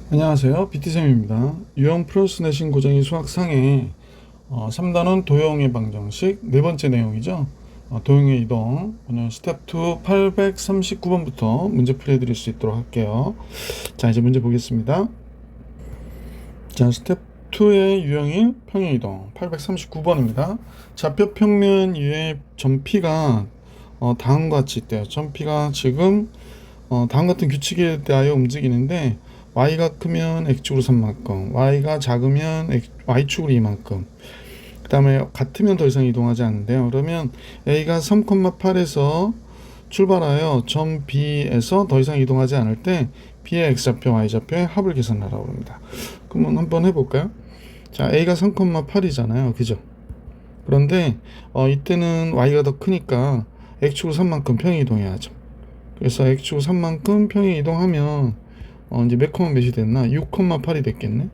안녕하세요. BT쌤입니다. 유형 플러스 내신 고정의 수학상에 3단원 도형의 방정식 네 번째 내용이죠. 도형의 이동. 오늘 스텝 2 839번부터 문제 풀이해드릴 수 있도록 할게요. 자, 이제 문제 보겠습니다. 자, 스텝 2의 유형인 평행 이동 839번입니다. 좌표 평면 위에 점피가 다음과 같이 있대요. 점피가 지금 다음 같은 규칙에 대하여 움직이는데 y가 크면 x축으로 3만큼, y가 작으면 y축으로 2만큼, 그 다음에 같으면 더 이상 이동하지 않는데요. 그러면 a가 3,8에서 출발하여 점 B에서 더 이상 이동하지 않을 때 B의 x좌표, y좌표의 합을 계산하라고 합니다. 그러면 한번 해볼까요? 자, a가 3,8이잖아요. 그죠? 그런데 이때는 y가 더 크니까 x축으로 3만큼 평행 이동해야죠. 그래서 x축으로 3만큼 평행 이동하면 이제 몇 컴마 몇이 됐나? 6,8이 됐겠네.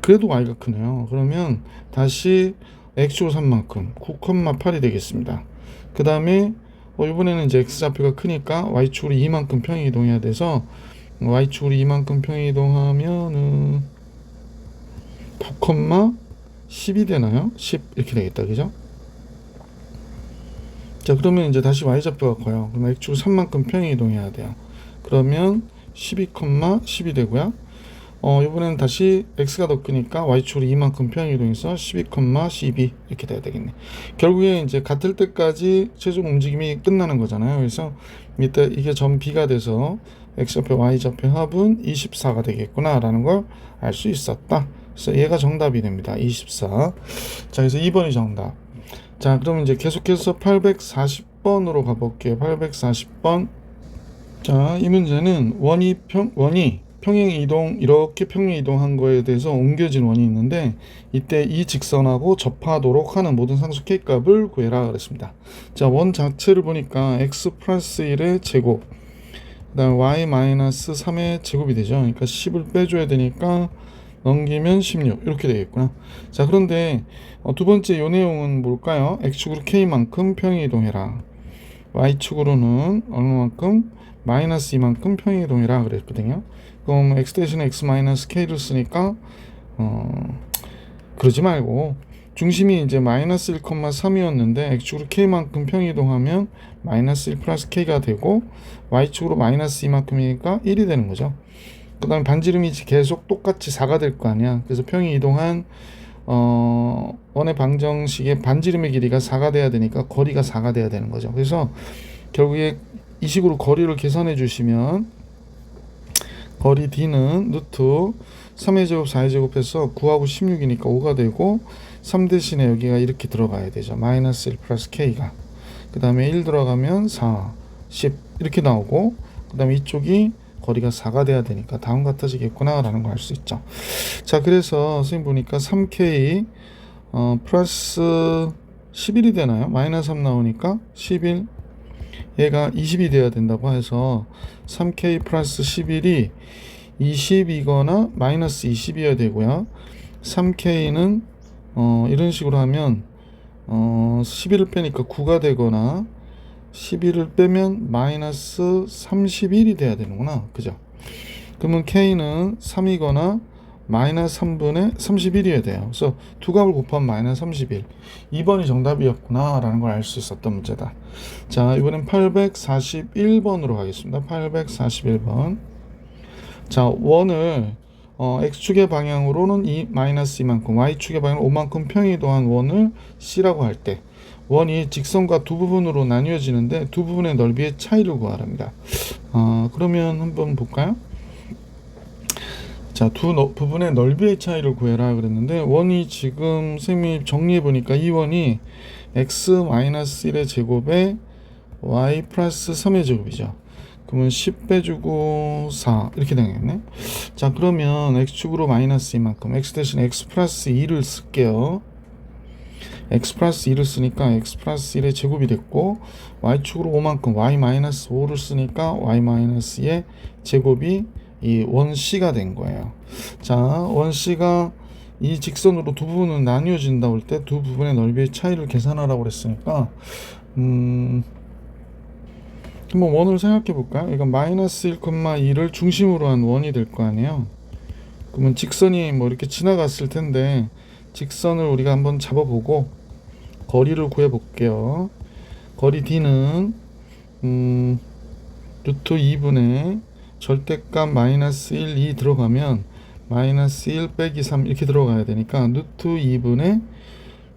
그래도 y가 크네요. 그러면 다시 x축으로 3만큼 9,8이 되겠습니다. 그 다음에 이번에는 이제 x좌표가 크니까 y축으로 2만큼 평행 이동해야 돼서 y축으로 2만큼 평행 이동하면은 9,10이 되나요? 10 이렇게 되겠다. 그죠? 자, 그러면 이제 다시 y좌표가 커요. 그럼 x축으로 3만큼 평행 이동해야 돼요. 그러면 12,10이 되고요. 이번에는 다시 x가 더 크니까 y축으로 이만큼 평행 이동해서 12,12 이렇게 돼야 되겠네. 결국에 이제 같을 때까지 최종 움직임이 끝나는 거잖아요. 그래서 이때 이게 점 B가 돼서 x좌표 y좌표 합은 24가 되겠구나 라는 걸 알 수 있었다. 그래서 얘가 정답이 됩니다. 24. 자, 그래서 2번이 정답. 자, 그럼 이제 계속해서 840번으로 가볼게요. 840번. 자, 이 문제는 원이 평행 이동, 이렇게 평행 이동한 거에 대해서 옮겨진 원이 있는데 이때 이 직선하고 접하도록 하는 모든 상수 k 값을 구해라 그랬습니다. 자, 원 자체를 보니까 x 플러스 1의 제곱, 그 다음에 y 마이너스 3의 제곱이 되죠. 그러니까 10을 빼줘야 되니까 넘기면 16 이렇게 되겠구나. 자, 그런데 두 번째 요 내용은 뭘까요? x축으로 k만큼 평행 이동해라. y축으로는 얼마만큼? 마이너스 2만큼 평행 이동이라 그랬거든요. 그럼 x 대신에 x 마이너스 k를 쓰니까 그러지 말고 중심이 이제 마이너스 1,3이었는데 x축으로 k만큼 평행 이동하면 마이너스 1 플러스 k가 되고 y축으로 마이너스 2만큼이니까 1이 되는 거죠. 그 다음에 반지름이 계속 똑같이 4가 될 거 아니야. 그래서 평행 이동한 원의 방정식의 반지름의 길이가 4가 돼야 되니까 거리가 4가 돼야 되는 거죠. 그래서 결국에 이 식으로 거리를 계산해 주시면 거리 D는 루트 3의 제곱 4의 제곱해서 9하고 16이니까 5가 되고 3 대신에 여기가 이렇게 들어가야 되죠. 마이너스 1 플러스 K가. 그 다음에 1 들어가면 4, 10 이렇게 나오고 그 다음에 이쪽이 거리가 4가 돼야 되니까 다음 같아지겠구나 라는 걸 알 수 있죠. 자, 그래서 선생님 보니까 3K 플러스 11이 되나요? 마이너스 3 나오니까 11 얘가 20이 돼야 된다고 해서 3K 플러스 11이 20이거나 마이너스 20이어야 되고요. 3K는 이런 식으로 하면 11을 빼니까 9가 되거나 11을 빼면 마이너스 31이 돼야 되는구나. 그죠? 그러면 K는 3이거나 마이너스 3분의 31이어야 돼요. 그래서 두 값을 곱하면 마이너스 31. 2번이 정답이었구나 라는 걸 알 수 있었던 문제다. 자, 이번엔 841번으로 가겠습니다. 841번. 자, 원을 x축의 방향으로는 마이너스 2만큼, y축의 방향으로 5만큼 평행 이동한 원을 C라고 할 때 원이 직선과 두 부분으로 나뉘어지는데 두 부분의 넓이의 차이를 구하랍니다. 그러면 한번 볼까요? 자, 두 부분의 넓이의 차이를 구해라 그랬는데 원이 지금 선생님이 정리해보니까 이 원이 x-1의 제곱에 y 플러스 3의 제곱이죠. 그러면 10 빼주고 4 이렇게 되겠네. 자, 그러면 x축으로 마이너스 2만큼 x 대신에 x 플러스 2를 쓸게요. x 플러스 2를 쓰니까 x 플러스 1의 제곱이 됐고 y축으로 5만큼 y 마이너스 5를 쓰니까 y 마이너스의 제곱이 이 원 C가 된 거예요. 자, 원 C가 이 직선으로 두 부분은 나뉘어진다 올 때 두 부분의 넓이의 차이를 계산하라고 그랬으니까 한번 원을 생각해 볼까요? 이건 마이너스 1,2를 중심으로 한 원이 될 거 아니에요. 그러면 직선이 뭐 이렇게 지나갔을 텐데 직선을 우리가 한번 잡아보고 거리를 구해 볼게요. 거리 D는 루트 2분의 절대값 마이너스 1, 2 들어가면 마이너스 1 빼기 3 이렇게 들어가야 되니까 루트 2분의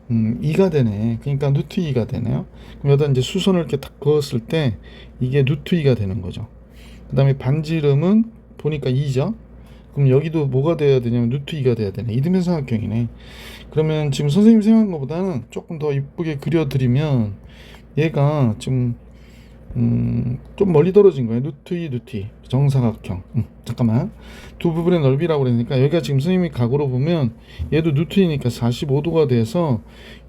2가 되네. 그러니까 루트 2가 되네요. 그럼 여기다 이제 수선을 이렇게 딱 그었을 때 이게 루트 2가 되는 거죠. 그 다음에 반지름은 보니까 2죠. 그럼 여기도 뭐가 돼야 되냐면 루트 2가 돼야 되네. 이등변 삼각형이네. 그러면 지금 선생님 생각한 것보다는 조금 더 이쁘게 그려드리면 얘가 지금 좀 멀리 떨어진 거예요. 루트 2, 루트 2 정사각형. 잠깐만. 두 부분의 넓이라고 그러니까 여기가 지금 선생님이 각으로 보면 얘도 루트 2니까 45도가 돼서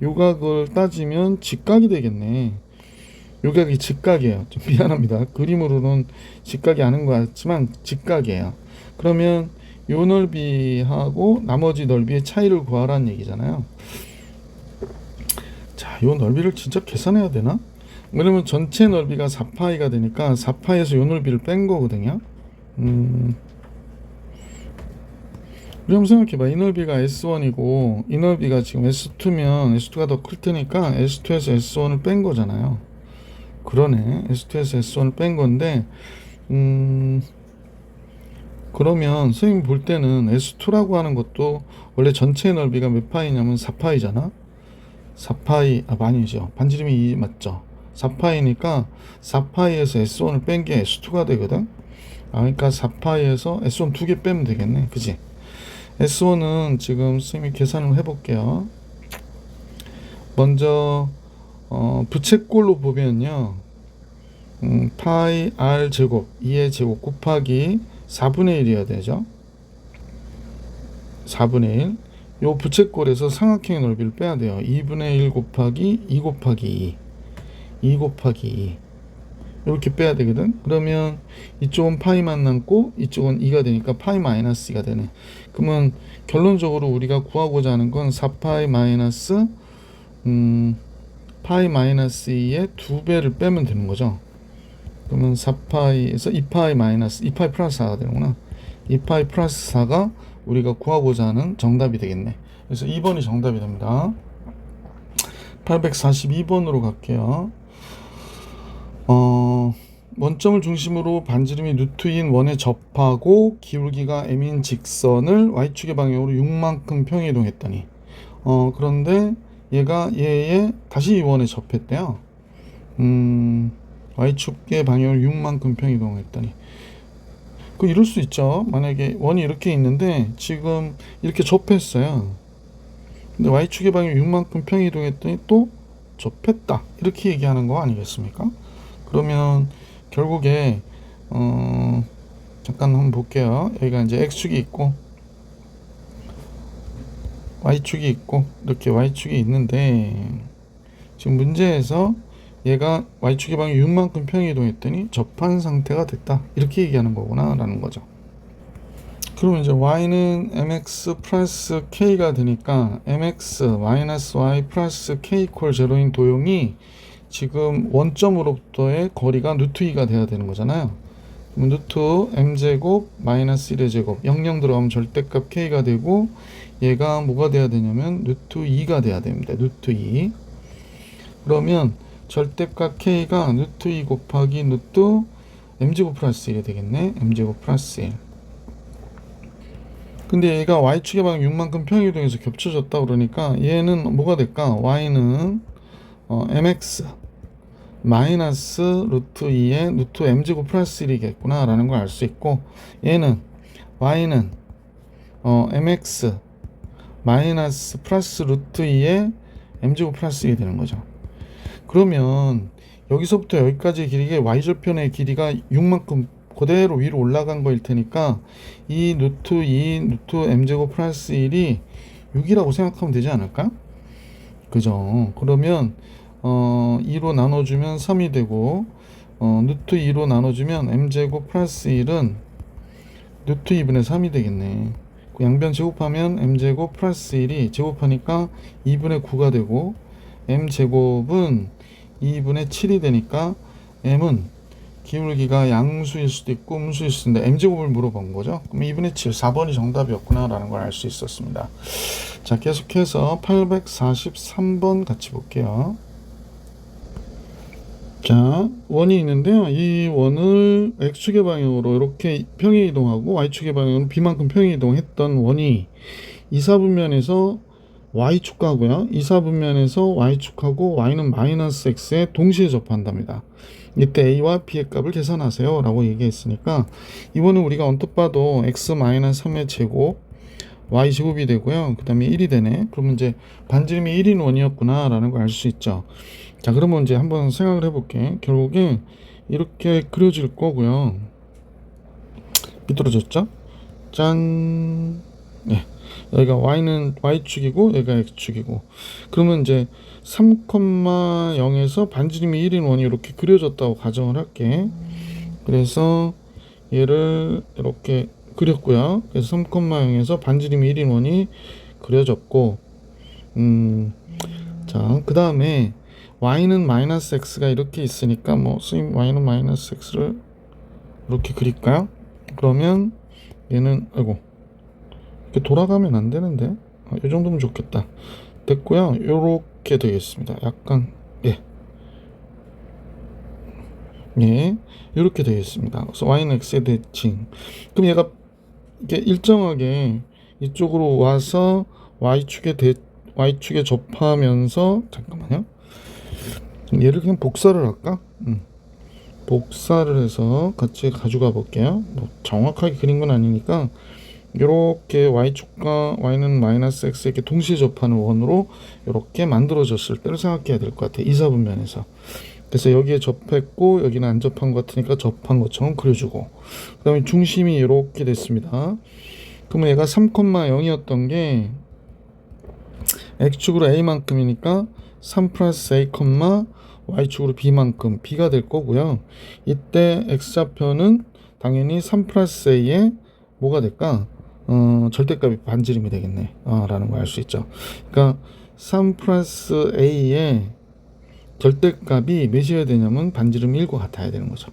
요각을 따지면 직각이 되겠네. 요각이 직각이에요. 좀 미안합니다. 그림으로는 직각이 아닌 것 같지만 직각이에요. 그러면 요 넓이하고 나머지 넓이의 차이를 구하라는 얘기잖아요. 자, 요 넓이를 진짜 계산해야 되나? 왜냐면 전체 넓이가 4파이가 되니까 4파이에서 요 넓이를 뺀 거거든요. 우리 한번 생각해봐. 이 넓이가 S1이고 이 넓이가 지금 S2면 S2가 더 클 테니까 S2에서 S1을 뺀 거잖아요. 그러네. S2에서 S1을 뺀 건데 그러면 선생님 볼 때는 S2라고 하는 것도 원래 전체 넓이가 몇 파이냐면 4파이잖아. 4파이 아니죠. 반지름이 2 맞죠. 4파이니까 4파이에서 S1을 뺀 게 S2가 되거든. 그러니까 4파이에서 S1 두 개 빼면 되겠네. 그지? S1은 지금 선생님이 계산을 해볼게요. 먼저 부채꼴로 보면요. 파이 R 제곱 2의 제곱 곱하기 4분의 1이어야 되죠. 4분의 1. 요 부채꼴에서 삼각형의 넓이를 빼야 돼요. 2분의 1 곱하기 2 곱하기 2. 2 곱하기 2 이렇게 빼야 되거든. 그러면 이쪽은 파이만 남고 이쪽은 2가 되니까 파이 마이너스 2가 되네. 그러면 결론적으로 우리가 구하고자 하는 건 4파이 마이너스 파이 마이너스 2의 2배를 빼면 되는 거죠. 그러면 4파이에서 2파이 마이너스 2파이 플러스 4가 되는구나. 2파이 플러스 4가 우리가 구하고자 하는 정답이 되겠네. 그래서 2번이 정답이 됩니다. 842번으로 갈게요. 원점을 중심으로 반지름이 루트인 원에 접하고 기울기가 m인 직선을 y축의 방향으로 6만큼 평이동했더니 그런데 얘가 얘에 다시 이 원에 접했대요. y축의 방향으로 6만큼 평이동했더니 이럴 수 있죠. 만약에 원이 이렇게 있는데 지금 이렇게 접했어요. 근데 y축의 방향 6만큼 평이동했더니 또 접했다. 이렇게 얘기하는 거 아니겠습니까? 그러면 결국에 잠깐 한번 볼게요. 여기가 이제 x축이 있고 y축이 있고 이렇게 y축이 있는데 지금 문제에서 얘가 y축의 방향 6만큼 평이동했더니 접한 상태가 됐다. 이렇게 얘기하는 거구나 라는 거죠. 그러면 이제 y는 mx 플러스 k가 되니까 mx 마이너스 y 플러스 k 이퀄 제로인 도형이 지금 원점으로부터의 거리가 루트 2가 돼야 되는 거잖아요. 그럼 루트 m제곱 마이너스 1의 제곱 00 들어가면 절대값 k가 되고 얘가 뭐가 돼야 되냐면 루트 2가 돼야 됩니다. 루트 2. 그러면 절대값 k가 루트 2 곱하기 루트 m제곱 플러스 1이 되겠네. m제곱 플러스 1. 근데 얘가 y축의 방향 6만큼 평이동해서 겹쳐졌다 그러니까 얘는 뭐가 될까? y는 mx 마이너스 루트 2의 루트 m제곱 플러스 1이겠구나 라는 걸 알 수 있고 얘는 y는 mx 마이너스 플러스 루트 2의 m제곱 플러스 1이 되는 거죠. 그러면 여기서부터 여기까지의 길이가 y절편의 길이가 6만큼 그대로 위로 올라간 거일 테니까 이 루트 2 루트 m제곱 플러스 1이 6이라고 생각하면 되지 않을까? 그죠? 그러면 2로 나눠주면 3이 되고 루트 2로 나눠주면 m제곱 플러스 1은 루트 2분의 3이 되겠네. 그 양변 제곱하면 m제곱 플러스 1이 제곱하니까 2분의 9가 되고 m제곱은 2분의 7이 되니까 m은 기울기가 양수일 수도 있고 음수일 수도 있는데 m제곱을 물어본 거죠. 그럼 2분의 7, 4번이 정답이었구나 라는 걸 알 수 있었습니다. 자, 계속해서 843번 같이 볼게요. 자, 원이 있는데요. 이 원을 x축의 방향으로 이렇게 평행 이동하고 y축의 방향으로 b만큼 평행 이동했던 원이 이사분면에서 y축하고요. 이사분면에서 y축하고 y는 마이너스 x에 동시에 접한답니다. 이때 a와 b의 값을 계산하세요 라고 얘기했으니까 이번은 우리가 언뜻 봐도 x-3의 제곱 y제곱이 되고요. 그 다음에 1이 되네. 그러면 이제 반지름이 1인 원이었구나 라는 걸 알 수 있죠. 자, 그러면 이제 한번 생각을 해볼게. 결국에 이렇게 그려질 거고요. 삐뚤어졌죠? 짠. 네. 여기가 y는 y축이고 여기가 x축이고, 그러면 이제 3,0에서 반지름이 1인 원이 이렇게 그려졌다고 가정을 할게. 그래서 얘를 이렇게 그렸고요. 그래서 3,0에서 반지름이 1인 원이 그려졌고, 자, 그 다음에 y는 마이너스 x가 이렇게 있으니까 뭐 선생님 y는 마이너스 x를 이렇게 그릴까요? 그러면 얘는 아이고 이렇게 돌아가면 안 되는데, 이 정도면 좋겠다. 됐고요. 요렇게 되겠습니다. 약간 예, 이렇게 되겠습니다. 그래서 y는 x의 대칭. 그럼 얘가 이게 일정하게 이쪽으로 와서 y축에 접하면서, 잠깐만요. 얘를 그냥 복사를 할까? 복사를 해서 같이 가져가 볼게요. 뭐 정확하게 그린 건 아니니까 이렇게 y축과 y는 마이너스 x 이렇게 동시에 접하는 원으로 이렇게 만들어졌을 때를 생각해야 될 것 같아요. 이사분면에서. 그래서 여기에 접했고 여기는 안 접한 것 같으니까 접한 것처럼 그려주고, 그 다음에 중심이 이렇게 됐습니다. 그러면 얘가 3,0이었던 게 x축으로 a만큼이니까 3 플러스 a, y축으로 b만큼 b가 될 거고요. 이때 x좌표는 당연히 3 플러스 a에 뭐가 될까? 절대값이 반지름이 되겠네 라는 걸 알 수 있죠. 그러니까 3 플러스 a의 절대값이 몇이어야 되냐면 반지름 1과 같아야 되는 거죠.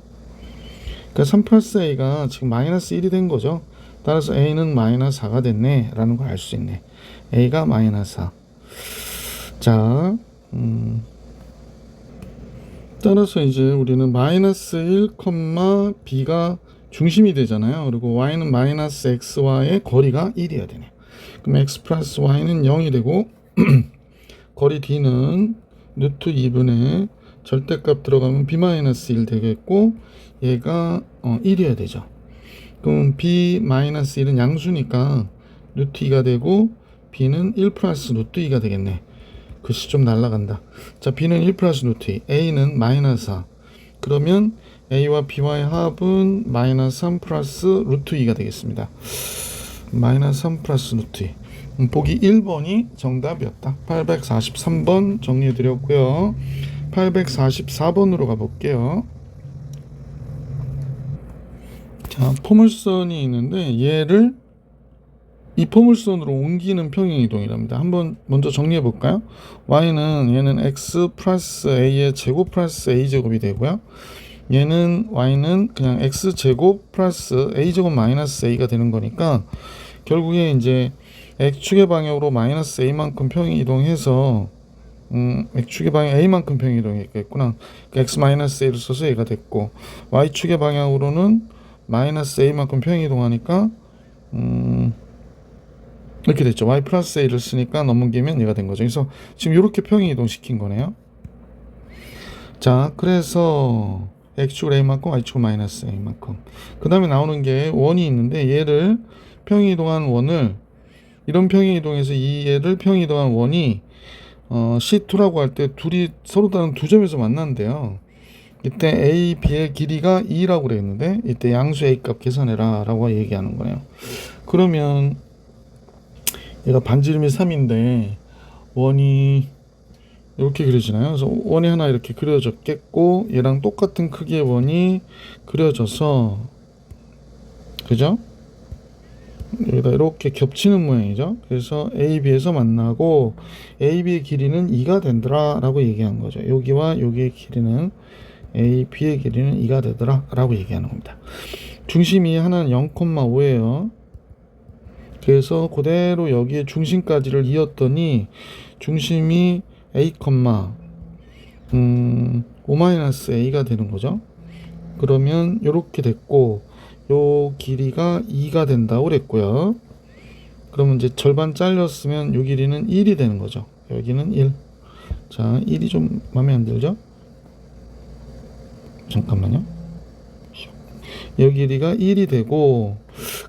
그러니까 3 플러스 a가 지금 마이너스 1이 된 거죠. 따라서 a는 마이너스 4가 됐네 라는 걸 알 수 있네. a가 마이너스 4. 자, 따라서 이제 우리는 마이너스 1, b가 중심이 되잖아요. 그리고 y는 마이너스 x와의 거리가 1이어야 되네. 그럼 x 플러스 y는 0이 되고 거리 d는 루트 2분의 절대값 들어가면 b 마이너스 1 되겠고, 얘가 1이어야 되죠. 그럼 b 마이너스 1은 양수니까 루트 2가 되고 b는 1 플러스 루트 2가 되겠네. 글씨 좀 날라간다. 자, b는 1 플러스 루트 2, a는 마이너스 4. 그러면 a와 b와의 합은 마이너스 3 플러스 루트 2가 되겠습니다. 마이너스 3 플러스 루트 2. 보기 1번이 정답이었다. 843번 정리해드렸고요. 844번으로 가볼게요. 자, 포물선이 있는데 얘를 이 포물선으로 옮기는 평행이동이랍니다. 한번 먼저 정리해 볼까요? y는 얘는 x 플러스 a의 제곱 플러스 a제곱이 되고요. y는 그냥 x제곱 플러스 a제곱 마이너스 a가 되는 거니까 결국에 이제 x축의 방향으로 마이너스 a만큼 평행 이동해서 x축의 방향 a만큼 평행 이동했겠구나. x 마이너스 a를 써서 a가 됐고, y축의 방향으로는 마이너스 a만큼 평행 이동하니까 이렇게 됐죠. y 플러스 a를 쓰니까 넘기면 얘가 된 거죠. 그래서 지금 이렇게 평행 이동시킨 거네요. 자, 그래서 x축으로 a만큼 y축으로 마이너스 a만큼, 그 다음에 나오는 게 원이 있는데 얘를 평행 이동한 원을, 이런 평행 이동에서 이 얘를 평행 이동한 원이 C2라고 할 때 둘이 서로 다른 두 점에서 만난대요. 이때 A, B의 길이가 2라고 그랬는데 이때 양수 A 값 계산해라 라고 얘기하는 거예요. 그러면 얘가 반지름이 3인데 원이 이렇게 그려지나요? 그래서 원이 하나 이렇게 그려졌겠고, 얘랑 똑같은 크기의 원이 그려져서, 그죠? 여기다 이렇게 겹치는 모양이죠. 그래서 AB에서 만나고 AB의 길이는 2가 된더라 라고 얘기한 거죠. 여기와 여기의 길이는 A, B의 길이는 2가 되더라 라고 얘기하는 겁니다. 중심이 하나는 0,5예요. 그래서 그대로 여기에 중심까지를 이었더니 중심이 A, 5-A가 되는 거죠. 그러면 이렇게 됐고 요 길이가 2가 된다고 그랬고요. 그러면 이제 절반 잘렸으면 요 길이는 1이 되는 거죠. 여기는 1. 자, 1이 좀 마음에 안 들죠? 잠깐만요. 요 길이가 1이 되고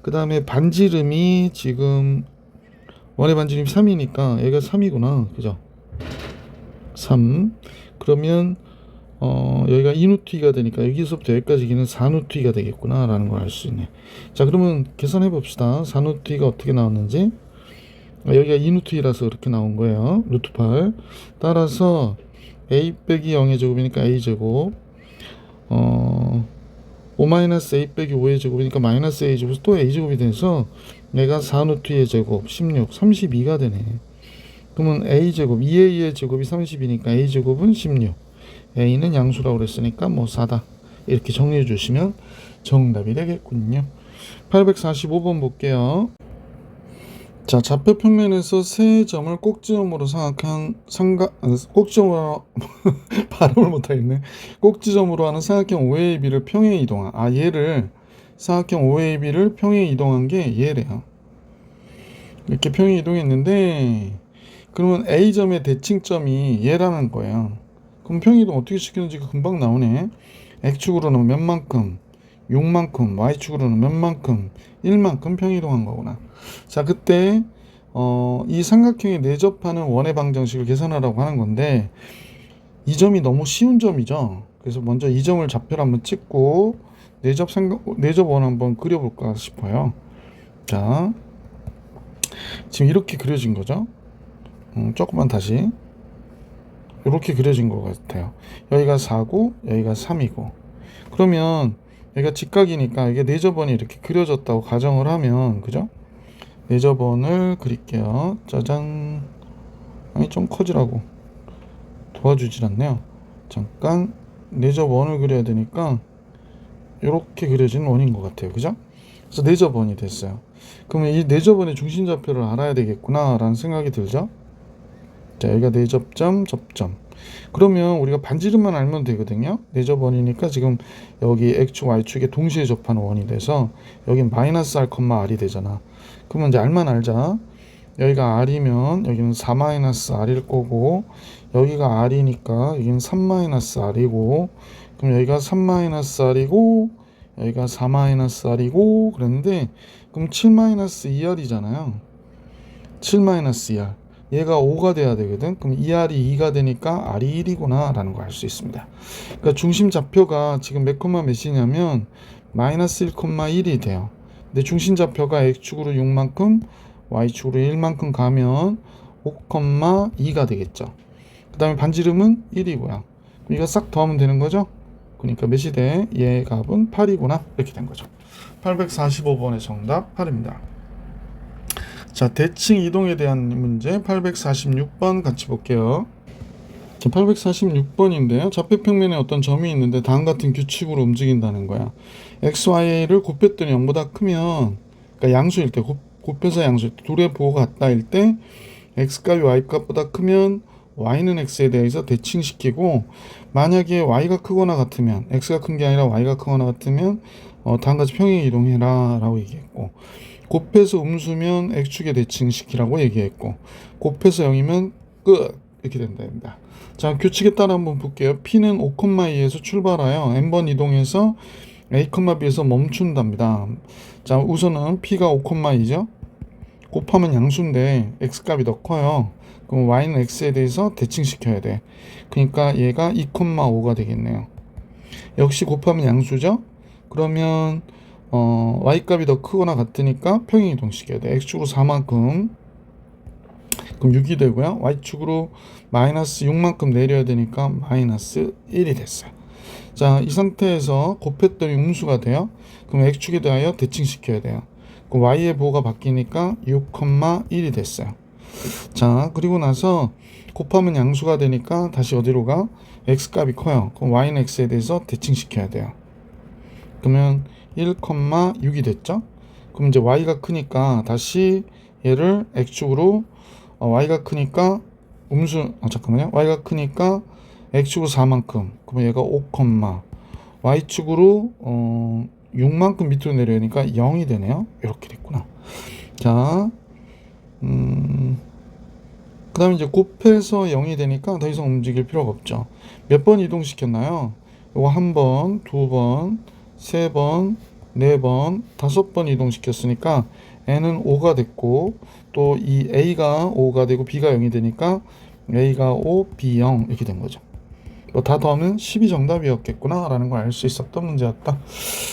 그 다음에 반지름이 지금 원의 반지름이 3이니까 얘가 3이구나. 그죠? 3. 그러면 여기가 2루트가 되니까 여기서부터 여기까지 기는 4루트가 되겠구나 라는 걸 알 수 있네. 자, 그러면 계산해 봅시다. 4루트가 어떻게 나왔는지. 여기가 2루트라서 그렇게 나온 거예요. 루트 8. 따라서 a 빼기 0의 제곱이니까 a 제곱 5-a 빼기 5의 제곱이니까 마이너스 a 제곱에서 또 a 제곱이 돼서 얘가 4루트의 제곱 16 32가 되네. 그러면 a 제곱 2a의 제곱이 30이니까 a 제곱은 16. a는 양수라고 그랬으니까 뭐 4다. 이렇게 정리해 주시면 정답이 되겠군요. 845번 볼게요. 자, 좌표 평면에서 세 점을 꼭지점으로 꼭지점으로 발음을 못하겠네. 꼭지점으로 하는 삼각형 OAB를 평행 이동한 얘를 삼각형 OAB를 평행 이동한 게 얘래요. 이렇게 평행 이동했는데 그러면 A점의 대칭점이 얘라는 거예요. 그럼 평행 이동 어떻게 시키는지가 금방 나오네. X축으로는 몇 만큼, 6만큼, Y축으로는 몇 만큼, 1만큼 평행 이동한 거구나. 자, 그때 이 삼각형에 내접하는 원의 방정식을 계산하라고 하는 건데 이 점이 너무 쉬운 점이죠. 그래서 먼저 이 점을 좌표를 한번 찍고 내접 원 한번 그려볼까 싶어요. 자, 지금 이렇게 그려진 거죠. 조금만 다시 이렇게 그려진 것 같아요. 여기가 4고 여기가 3이고 그러면 여기가 직각이니까 이게 내접원이 이렇게 그려졌다고 가정을 하면 그죠? 내접원을 그릴게요. 짜잔. 아니 좀 커지라고 도와주질 않네요. 잠깐 내접원을 그려야 되니까 이렇게 그려진 원인 것 같아요. 그죠? 그래서 내접원이 됐어요. 그러면 이 내접원의 중심좌표를 알아야 되겠구나 라는 생각이 들죠. 자, 여기가 내접점, 접점. 그러면 우리가 반지름만 알면 되거든요. 내접원이니까 지금 여기 X축, Y축에 동시에 접하는 원이 돼서 여긴 마이너스 R, R이 되잖아. 그러면 이제 R만 알자. 여기가 R이면 여기는 4-R일 거고 여기가 R이니까 여기는 3-R이고 그럼 여기가 3-R이고 여기가 4-R이고 그랬는데 그럼 7-2R이잖아요. 7-2R. 얘가 5가 돼야 되거든. 그럼 2R이 2가 되니까 R이 1이구나 라는 걸 알 수 있습니다. 그러니까 중심 좌표가 지금 몇 콤마 몇이냐면 마이너스 1,1이 돼요. 근데 중심 좌표가 X축으로 6만큼 Y축으로 1만큼 가면 5,2가 되겠죠. 그 다음에 반지름은 1이고요. 이거 싹 더하면 되는 거죠. 그러니까 몇이 돼? 얘 값은 8이구나 이렇게 된 거죠. 845번의 정답 8입니다. 자, 대칭 이동에 대한 문제 846번 같이 볼게요. 자, 846번인데요. 좌표 평면에 어떤 점이 있는데 다음 같은 규칙으로 움직인다는 거야. x, y를 곱했더니 0보다 크면 그러니까 양수일 때 곱해서 양수일 때 둘의 부호가 같다일 때 x값이 y값보다 크면 y는 x에 대해서 대칭시키고 만약에 y가 크거나 같으면 x가 큰 게 아니라 y가 크거나 같으면 다음같이 평행 이동해라 라고 얘기했고 곱해서 음수면 x축에 대칭시키라고 얘기했고 곱해서 0이면 끝 이렇게 된답니다. 자, 규칙에 따라 한번 볼게요. P는 5,2에서 출발하여 n번 이동해서 A, B에서 멈춘답니다. 자, 우선은 P가 5,2죠. 곱하면 양수인데 x값이 더 커요. 그럼 y는 x에 대해서 대칭시켜야 돼. 그러니까 얘가 2,5가 되겠네요. 역시 곱하면 양수죠. 그러면 y값이 더 크거나 같으니까 평행 이동시켜야 돼. x축으로 4만큼 그럼 6이 되고요. y축으로 마이너스 6만큼 내려야 되니까 마이너스 1이 됐어요. 자, 이 상태에서 곱했더니 음수가 돼요. 그럼 x축에 대하여 대칭시켜야 돼요. 그럼 y의 부호가 바뀌니까 6,1이 됐어요. 자, 그리고 나서 곱하면 양수가 되니까 다시 어디로 가? x값이 커요. 그럼 y는 x에 대해서 대칭시켜야 돼요. 그러면 1,6이 됐죠? 그럼 이제 y가 크니까 다시 얘를 x축으로 y가 크니까 잠깐만요. y가 크니까 x축으로 4만큼. 그러면 얘가 5, y축으로 6만큼 밑으로 내려오니까 0이 되네요. 이렇게 됐구나. 자, 그 다음에 이제 곱해서 0이 되니까 더 이상 움직일 필요가 없죠. 몇 번 이동시켰나요? 요거 한 번, 두 번, 세 번, 네 번, 5번 이동시켰으니까 n은 5가 됐고 또 이 a가 5가 되고 b가 0이 되니까 a가 5, b 0 이렇게 된 거죠. 다 더하면 10이 정답이었겠구나 라는 걸 알 수 있었던 문제였다.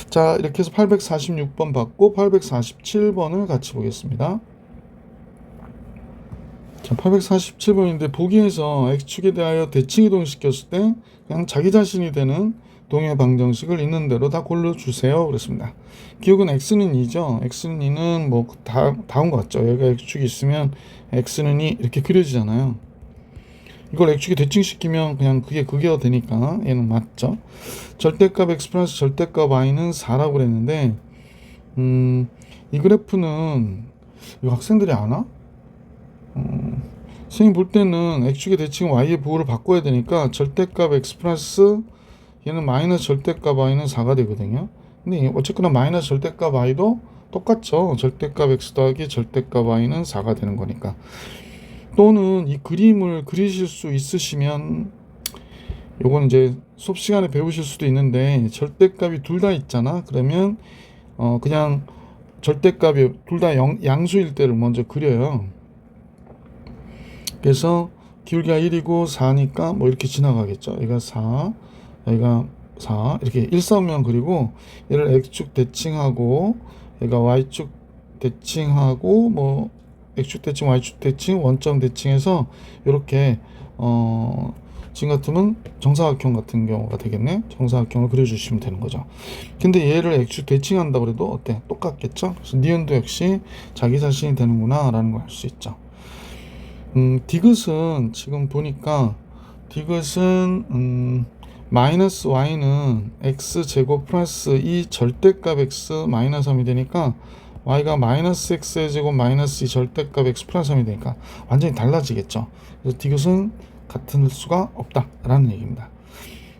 자, 이렇게 해서 846번 받고 847번을 같이 보겠습니다. 자, 847번인데 보기에서 x축에 대하여 대칭 이동시켰을 때 그냥 자기 자신이 되는 동해 방정식을 있는 대로 다 골라주세요 그랬습니다. 기억은 x는 2죠. x는 2는 뭐 다온 것 같죠. 여기가 x축이 있으면 x는 2 이렇게 그려지잖아요. 이걸 x축에 대칭시키면 그냥 그게 극이어 되니까 얘는 맞죠. 절대값 x 플러스 절대값 y는 4라고 그랬는데 이 그래프는 이거 학생들이 아나? 선생님 볼 때는 x축의 대칭 y의 부호를 바꿔야 되니까 절대값 x 플러스 얘는 마이너스 절대값 y는 4가 되거든요. 근데 어쨌거나 마이너스 절대값 y도 똑같죠. 절대값 x 더하기 절대값 y는 4가 되는 거니까. 또는 이 그림을 그리실 수 있으시면 요건 이제 수업 시간에 배우실 수도 있는데 절대값이 둘 다 있잖아. 그러면 그냥 절대값이 둘 다 양수일 때를 먼저 그려요. 그래서 기울기가 1이고 4니까 뭐 이렇게 지나가겠죠. 여기가 4, 여기가 4 이렇게 일사분면 그리고 얘를 x축 대칭하고 얘가 y축 대칭하고 뭐 x축 대칭, y축 대칭, 원점 대칭해서 이렇게 지금 같으면 정사각형 같은 경우가 되겠네. 정사각형을 그려주시면 되는 거죠. 근데 얘를 x축 대칭한다고 해도 어때? 똑같겠죠? 그래서 니은도 역시 자기 자신이 되는구나 라는 걸 알 수 있죠. 디귿은 지금 보니까 디귿은 마이너스 y는 x제곱 플러스 이 절대값 x 마이너스 3이 되니까 y가 마이너스 x의 제곱 마이너스 이 절대값 x 플러스 3이 되니까 완전히 달라지겠죠. 그래서 디귿은 같은 수가 없다라는 얘기입니다.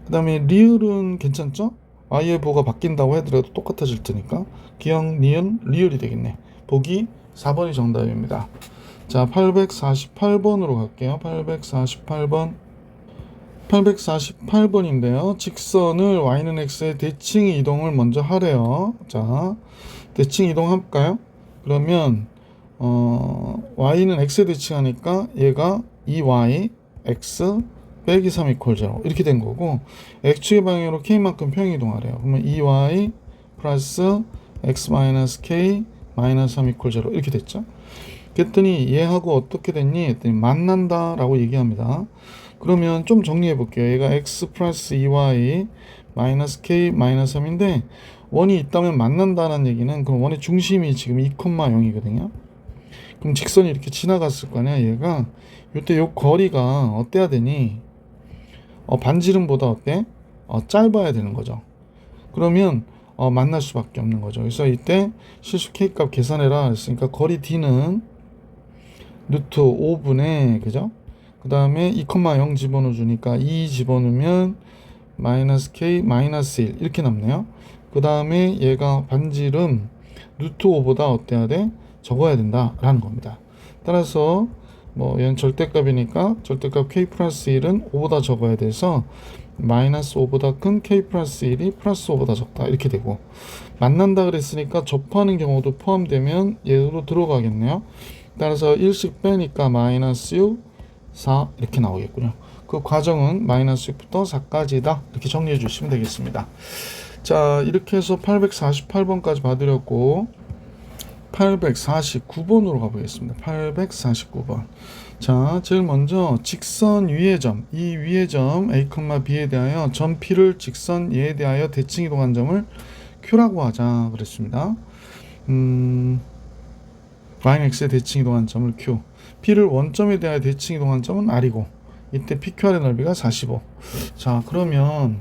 그 다음에 리을은 괜찮죠? y의 부호가 바뀐다고 하더라도 똑같아질 테니까 기억, 니은, 리을이 되겠네. 보기 4번이 정답입니다. 자, 848번으로 갈게요. 848번인데요. 직선을 y는 x의 대칭 이동을 먼저 하래요. 자, 대칭 이동할까요? 그러면 y는 x에 대칭하니까 얘가 2y x 빼기 3 이퀄 0 이렇게 된 거고 x축의 방향으로 k만큼 평행 이동하래요. 그러면 2y 플러스 x 마이너스 k 마이너스 3 이퀄 0 이렇게 됐죠. 그랬더니 얘하고 어떻게 됐니? 했더니 만난다 라고 얘기합니다. 그러면 좀 정리해 볼게요. 얘가 x 플러스 2y 마이너스 k 마이너스 3인데 원이 있다면 만난다는 얘기는 그럼 원의 중심이 지금 2,0이거든요. 그럼 직선이 이렇게 지나갔을 거 아니야. 얘가 이때 요 거리가 어때야 되니? 반지름보다 어때? 짧아야 되는 거죠. 그러면 만날 수밖에 없는 거죠. 그래서 이때 실수 k 값 계산해라 했으니까 거리 d는 루트 5분의 그죠? 그 다음에 2,0 집어넣어 주니까 2 집어넣으면 마이너스 k 마이너스 1 이렇게 남네요. 그 다음에 얘가 반지름 루트 5보다 어때야 돼? 적어야 된다 라는 겁니다. 따라서 뭐 얘는 절대값이니까 절대값 k 플러스 1은 5보다 적어야 돼서 마이너스 5보다 큰 k 플러스 1이 플러스 5보다 적다 이렇게 되고 만난다 그랬으니까 접하는 경우도 포함되면 얘로 들어가겠네요. 따라서 1씩 빼니까 마이너스 6, 4 이렇게 나오겠군요. 그 과정은 마이너스 6부터 4까지다 이렇게 정리해 주시면 되겠습니다. 자, 이렇게 해서 848번까지 봐드렸고 849번으로 가보겠습니다. 849번. 자, 제일 먼저 직선 위의 점, 이 위의 점 A, B에 대하여 점 P를 직선 얘에 대하여 대칭 이동한 점을 Q라고 하자 그랬습니다. y는 x의 대칭 이동한 점을 q, p를 원점에 대하여 대칭 이동한 점은 r이고, 이때 PQR의 넓이가 45. 자, 그러면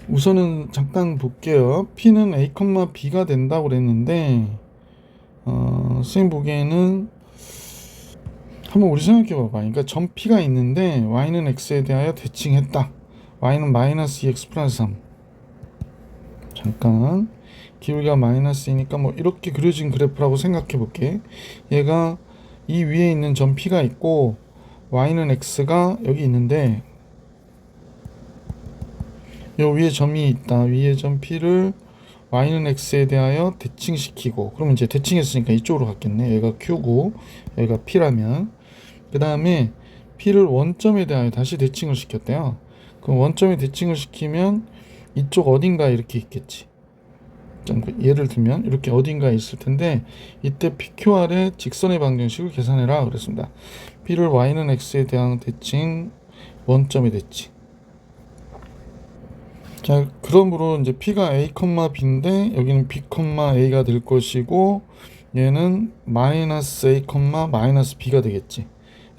우선은 잠깐 볼게요. P는 A, B가 된다고 그랬는데 선생님 보기에는 한번 우리 생각해 봐봐. 그러니까 점 P가 있는데 Y는 X에 대하여 대칭했다. Y는 마이너스 2X 플러스 3. 잠깐 기울기가 마이너스이니까 뭐 이렇게 그려진 그래프라고 생각해 볼게. 얘가 이 위에 있는 점 P가 있고 Y는 X가 여기 있는데 요 위에 점이 있다. 위에 점 P를 Y는 X에 대하여 대칭시키고, 그러면 이제 대칭했으니까 이쪽으로 갔겠네. 얘가 Q고 얘가 P라면, 그 다음에 P를 원점에 대하여 다시 대칭을 시켰대요. 그럼 원점에 대칭을 시키면 이쪽 어딘가에 이렇게 있겠지. 예를 들면 이렇게 어딘가에 있을 텐데, 이때 PQR의 직선의 방정식을 계산해라 그랬습니다. P를 Y는 X에 대한 대칭, 원점의 대칭. 자, 그러므로 이제 P가 A, B인데 여기는 B, A가 될 것이고, 얘는 마이너스 A, 마이너스 B가 되겠지.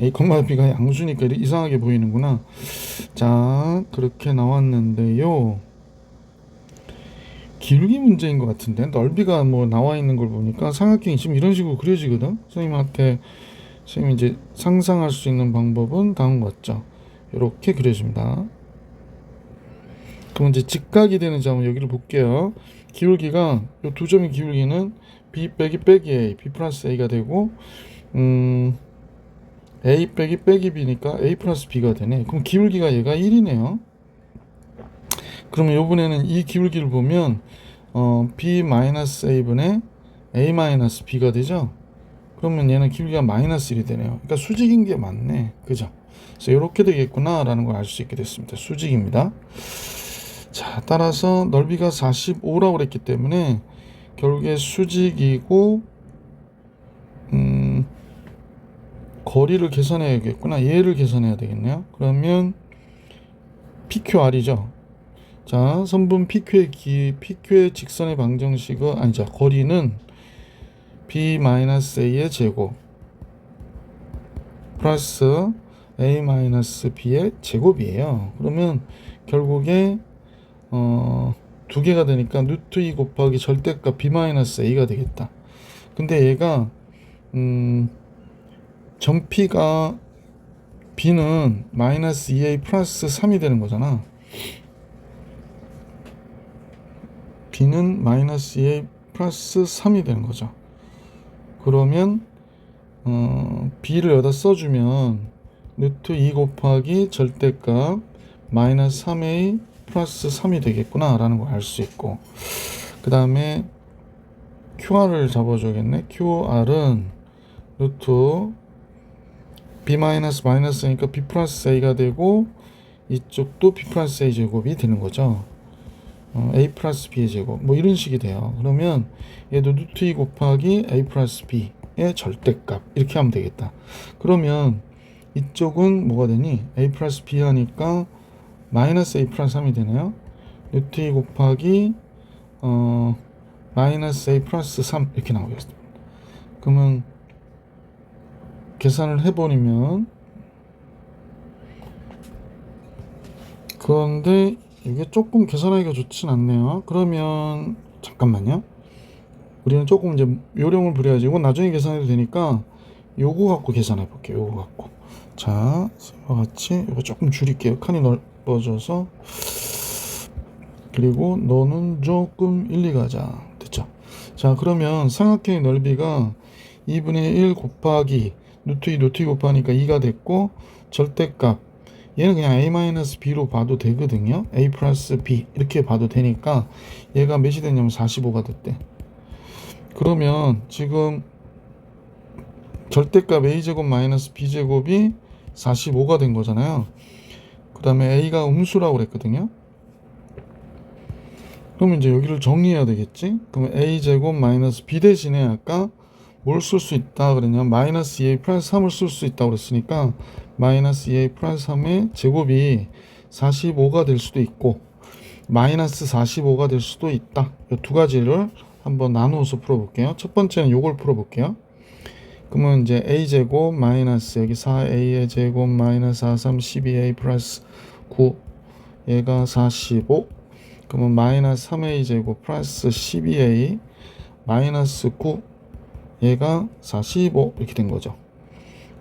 A, B가 양수니까 이상하게 보이는구나. 자, 그렇게 나왔는데요. 기울기 문제인 것 같은데, 넓이가 뭐 나와 있는 걸 보니까 삼각형이 지금 이런 식으로 그려지거든. 선생님한테 선생님이 이제 상상할 수 있는 방법은 다음과 같죠. 이렇게 그려집니다. 그럼 이제 직각이 되는 점은 여기를 볼게요. 기울기가 이 두 점의 기울기는 B 빼기 빼기 A, B 플러스 A가 되고, A 빼기 빼기 B니까 A 플러스 B가 되네. 그럼 기울기가 얘가 1이네요. 그러면 요번에는 이 기울기를 보면 B 마이너스 A분의 A 마이너스 B가 되죠. 그러면 얘는 기울기가 마이너스 1이 되네요. 그러니까 수직인 게 맞네. 그죠? 그래서 이렇게 되겠구나 라는 걸 알 수 있게 됐습니다. 수직입니다. 자, 따라서 넓이가 45라고 그랬기 때문에 결국에 수직이고, 거리를 계산해야겠구나. 얘를 계산해야 되겠네요. 그러면 PQR이죠. 자, 선분 PQ의 직선의 방정식은 아니죠. 거리는 B-A의 제곱 플러스 A-B의 제곱이에요. 그러면 결국에 두 개가 되니까 루트 2 곱하기 절대값 B-A가 되겠다. 근데 얘가 점 P가 B는 마이너스 2A 플러스 3이 되는 거잖아. B는 마이너스 2A 플러스 3이 되는 거죠. 그러면 B를 여기다 써주면 루트 2 곱하기 절대값 마이너스 3A 플러스 3이 되겠구나 라는 걸 알 수 있고, 그 다음에 QR을 잡아줘야겠네. QR은 루트 B 마이너스 마이너스니까 B 플러스 A가 되고, 이쪽도 B 플러스 A 제곱이 되는 거죠. A 플러스 B의 제곱 뭐 이런 식이 돼요. 그러면 얘도 루트 2 곱하기 A 플러스 B의 절대값 이렇게 하면 되겠다. 그러면 이쪽은 뭐가 되니? A 플러스 B 하니까 마이너스 A 플러스 3이 되네요. 루트 2 곱하기 마이너스 A 플러스 3 이렇게 나오겠습니다. 그러면 계산을 해버리면, 그런데 이게 조금 계산하기가 좋진 않네요. 그러면 잠깐만요. 우리는 조금 이제 요령을 부려야지. 이건 나중에 계산해도 되니까 요거 갖고 계산해 볼게요. 요거 갖고. 자, 이와 같이 이거 조금 줄일게요. 칸이 넓어져서. 그리고 너는 조금 일리 가자. 됐죠? 자, 그러면 삼각형의 넓이가 2분의 1 곱하기 루트 2 곱하니까 2가 됐고, 절대값 얘는 그냥 A-B로 봐도 되거든요. A 플러스 B 이렇게 봐도 되니까 얘가 몇이 됐냐면 45가 됐대. 그러면 지금 절대값 A제곱 마이너스 B제곱이 45가 된 거잖아요. 그 다음에 A가 음수라고 그랬거든요. 그러면 이제 여기를 정리해야 되겠지. 그러면 A제곱 마이너스 B 대신에 아까 뭘 쓸 수 있다 그랬냐, 마이너스 2A 플러스 3을 쓸 수 있다고 그랬으니까 마이너스 2A 플러스 3의 제곱이 45가 될 수도 있고 마이너스 45가 될 수도 있다. 이 두 가지를 한번 나누어서 풀어볼게요. 첫 번째는 요걸 풀어볼게요. 그러면 이제 a제곱 마이너스 여기 4a의 제곱 마이너스 4, 3, 12a 플러스 9 얘가 45. 그러면 마이너스 3a 제곱 플러스 12a 마이너스 9 얘가 45 이렇게 된 거죠.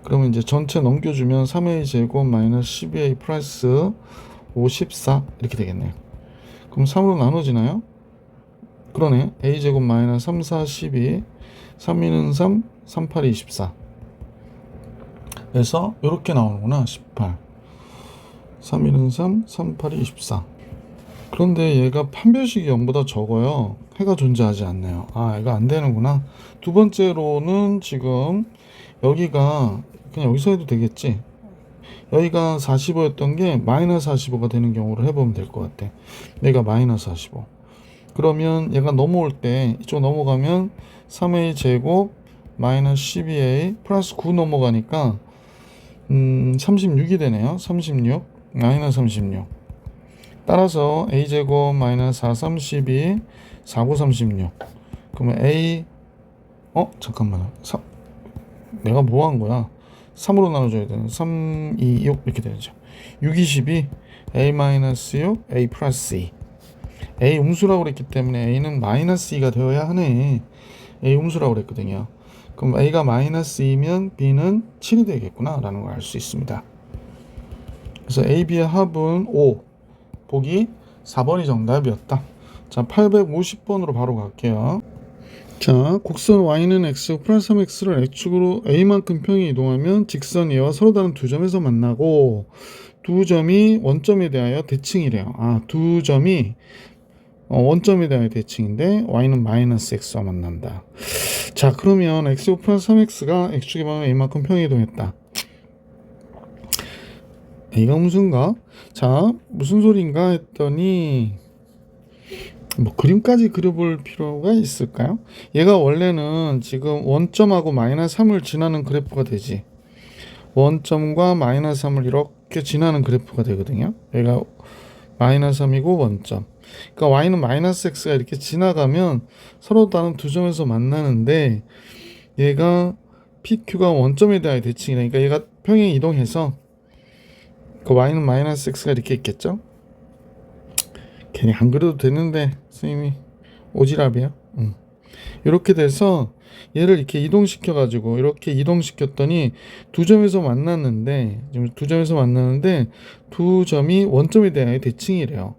그러면 이제 전체 넘겨주면 3a 제곱 마이너스 12a 플러스 54 이렇게 되겠네요. 그럼 3으로 나눠지나요? 그러네. a 제곱 마이너스 3, 4, 12 3, 2는 3, 3, 8, 24 그래서 이렇게 나오는구나. 18 3, 2는 3, 3, 8, 24 그런데 얘가 판별식이 0보다 적어요. 해가 존재하지 않네요. 아, 이거 안 되는구나. 두 번째로는 지금 여기가 그냥 여기서 해도 되겠지. 여기가 45였던 게 마이너스 45가 되는 경우를 해보면 될 것 같아. 얘가 마이너스 45. 그러면 얘가 넘어올 때 이쪽 넘어가면 3a 제곱 마이너스 12a 플러스 9 넘어가니까 36이 되네요. 36 마이너스 36. 따라서 a 제곱 마이너스 4, 32 49, 36. 그러면 a 잠깐만. 내가 뭐 한 거야? 3으로 나눠줘야 되는 3, 2, 6 이렇게 되죠. 6, 22 a 마이너스 6 a 플러스 2. a 음수라고 그랬기 때문에 a는 마이너스 2가 되어야 하네. a 음수라고 그랬거든요. 그럼 a가 마이너스 2면 b는 7이 되겠구나 라는 걸 알 수 있습니다. 그래서 a, b의 합은 5. 보기 4번이 정답이었다. 자, 850번으로 바로 갈게요. 자, 곡선 y는 x 플러스 3x를 x축으로 a만큼 평이 이동하면 직선 얘와 서로 다른 두 점에서 만나고 두 점이 원점에 대하여 대칭이래요. 아, 두 점이 원점에 대하여 대칭인데 y는 마이너스 x와 만난다. 자, 그러면 x 플러스 3x가 x축의 방향 a만큼 평이 이동했다. a가 무슨가? 자, 무슨 소린가 했더니 뭐 그림까지 그려볼 필요가 있을까요? 얘가 원래는 지금 원점하고 마이너스 3을 지나는 그래프가 되지. 원점과 마이너스 3을 이렇게 지나는 그래프가 되거든요. 얘가 마이너스 3이고 원점. 그러니까 y는 마이너스 x가 이렇게 지나가면 서로 다른 두 점에서 만나는데 얘가 PQ가 원점에 대하여 대칭이다. 그러니까 얘가 평행 이동해서 그 y는 마이너스 x가 이렇게 있겠죠? 괜히 안 그려도 되는데 선생님이 오지랖이야. 이렇게 돼서 얘를 이렇게 이동시켜 가지고 이렇게 이동시켰더니 두 점에서 만났는데 지금 두 점에서 만나는데 두 점이 원점에 대하여 대칭이래요.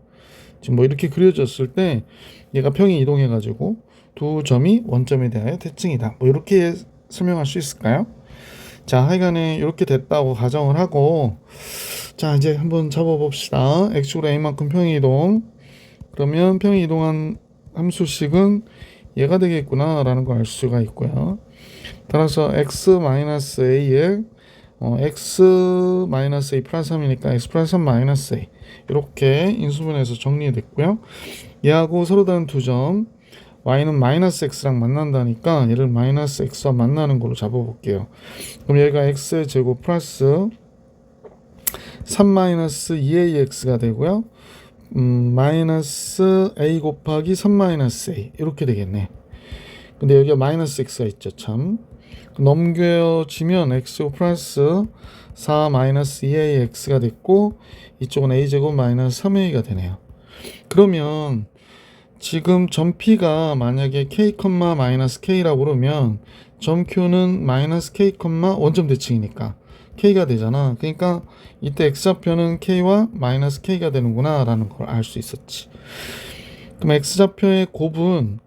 지금 뭐 이렇게 그려졌을 때 얘가 평행 이동해 가지고 두 점이 원점에 대하여 대칭이다. 뭐 이렇게 설명할 수 있을까요? 자, 하여간에 이렇게 됐다고 가정을 하고 자, 이제 한번 잡아봅시다. x축으로 a만큼 평행 이동. 그러면 평행 이동한 함수식은 얘가 되겠구나 라는 걸 알 수가 있고요. 따라서 x-a에 x-a 플러스 3이니까 x 플러스 3 마이너스 a 이렇게 인수분해해서 정리됐고요. 얘하고 서로 다른 두 점 y는 마이너스 x랑 만난다니까 얘를 마이너스 x와 만나는 걸로 잡아볼게요. 그럼 얘가 x의 제곱 플러스 3 마이너스 2ax가 되고요. 마이너스 a 곱하기 3 마이너스 a 이렇게 되겠네. 근데 여기가 마이너스 x가 있죠. 참 넘겨지면 x 플러스 4 마이너스 2ax가 됐고 이쪽은 a제곱 마이너스 3a가 되네요. 그러면 지금 점 P가 만약에 k, 마이너스 k라고 그러면 점 Q는 마이너스 k, 원점 대칭이니까 k가 되잖아. 그러니까 이때 x좌표는 k와 마이너스 k가 되는구나 라는 걸 알 수 있었지. 그럼 x좌표의 곱은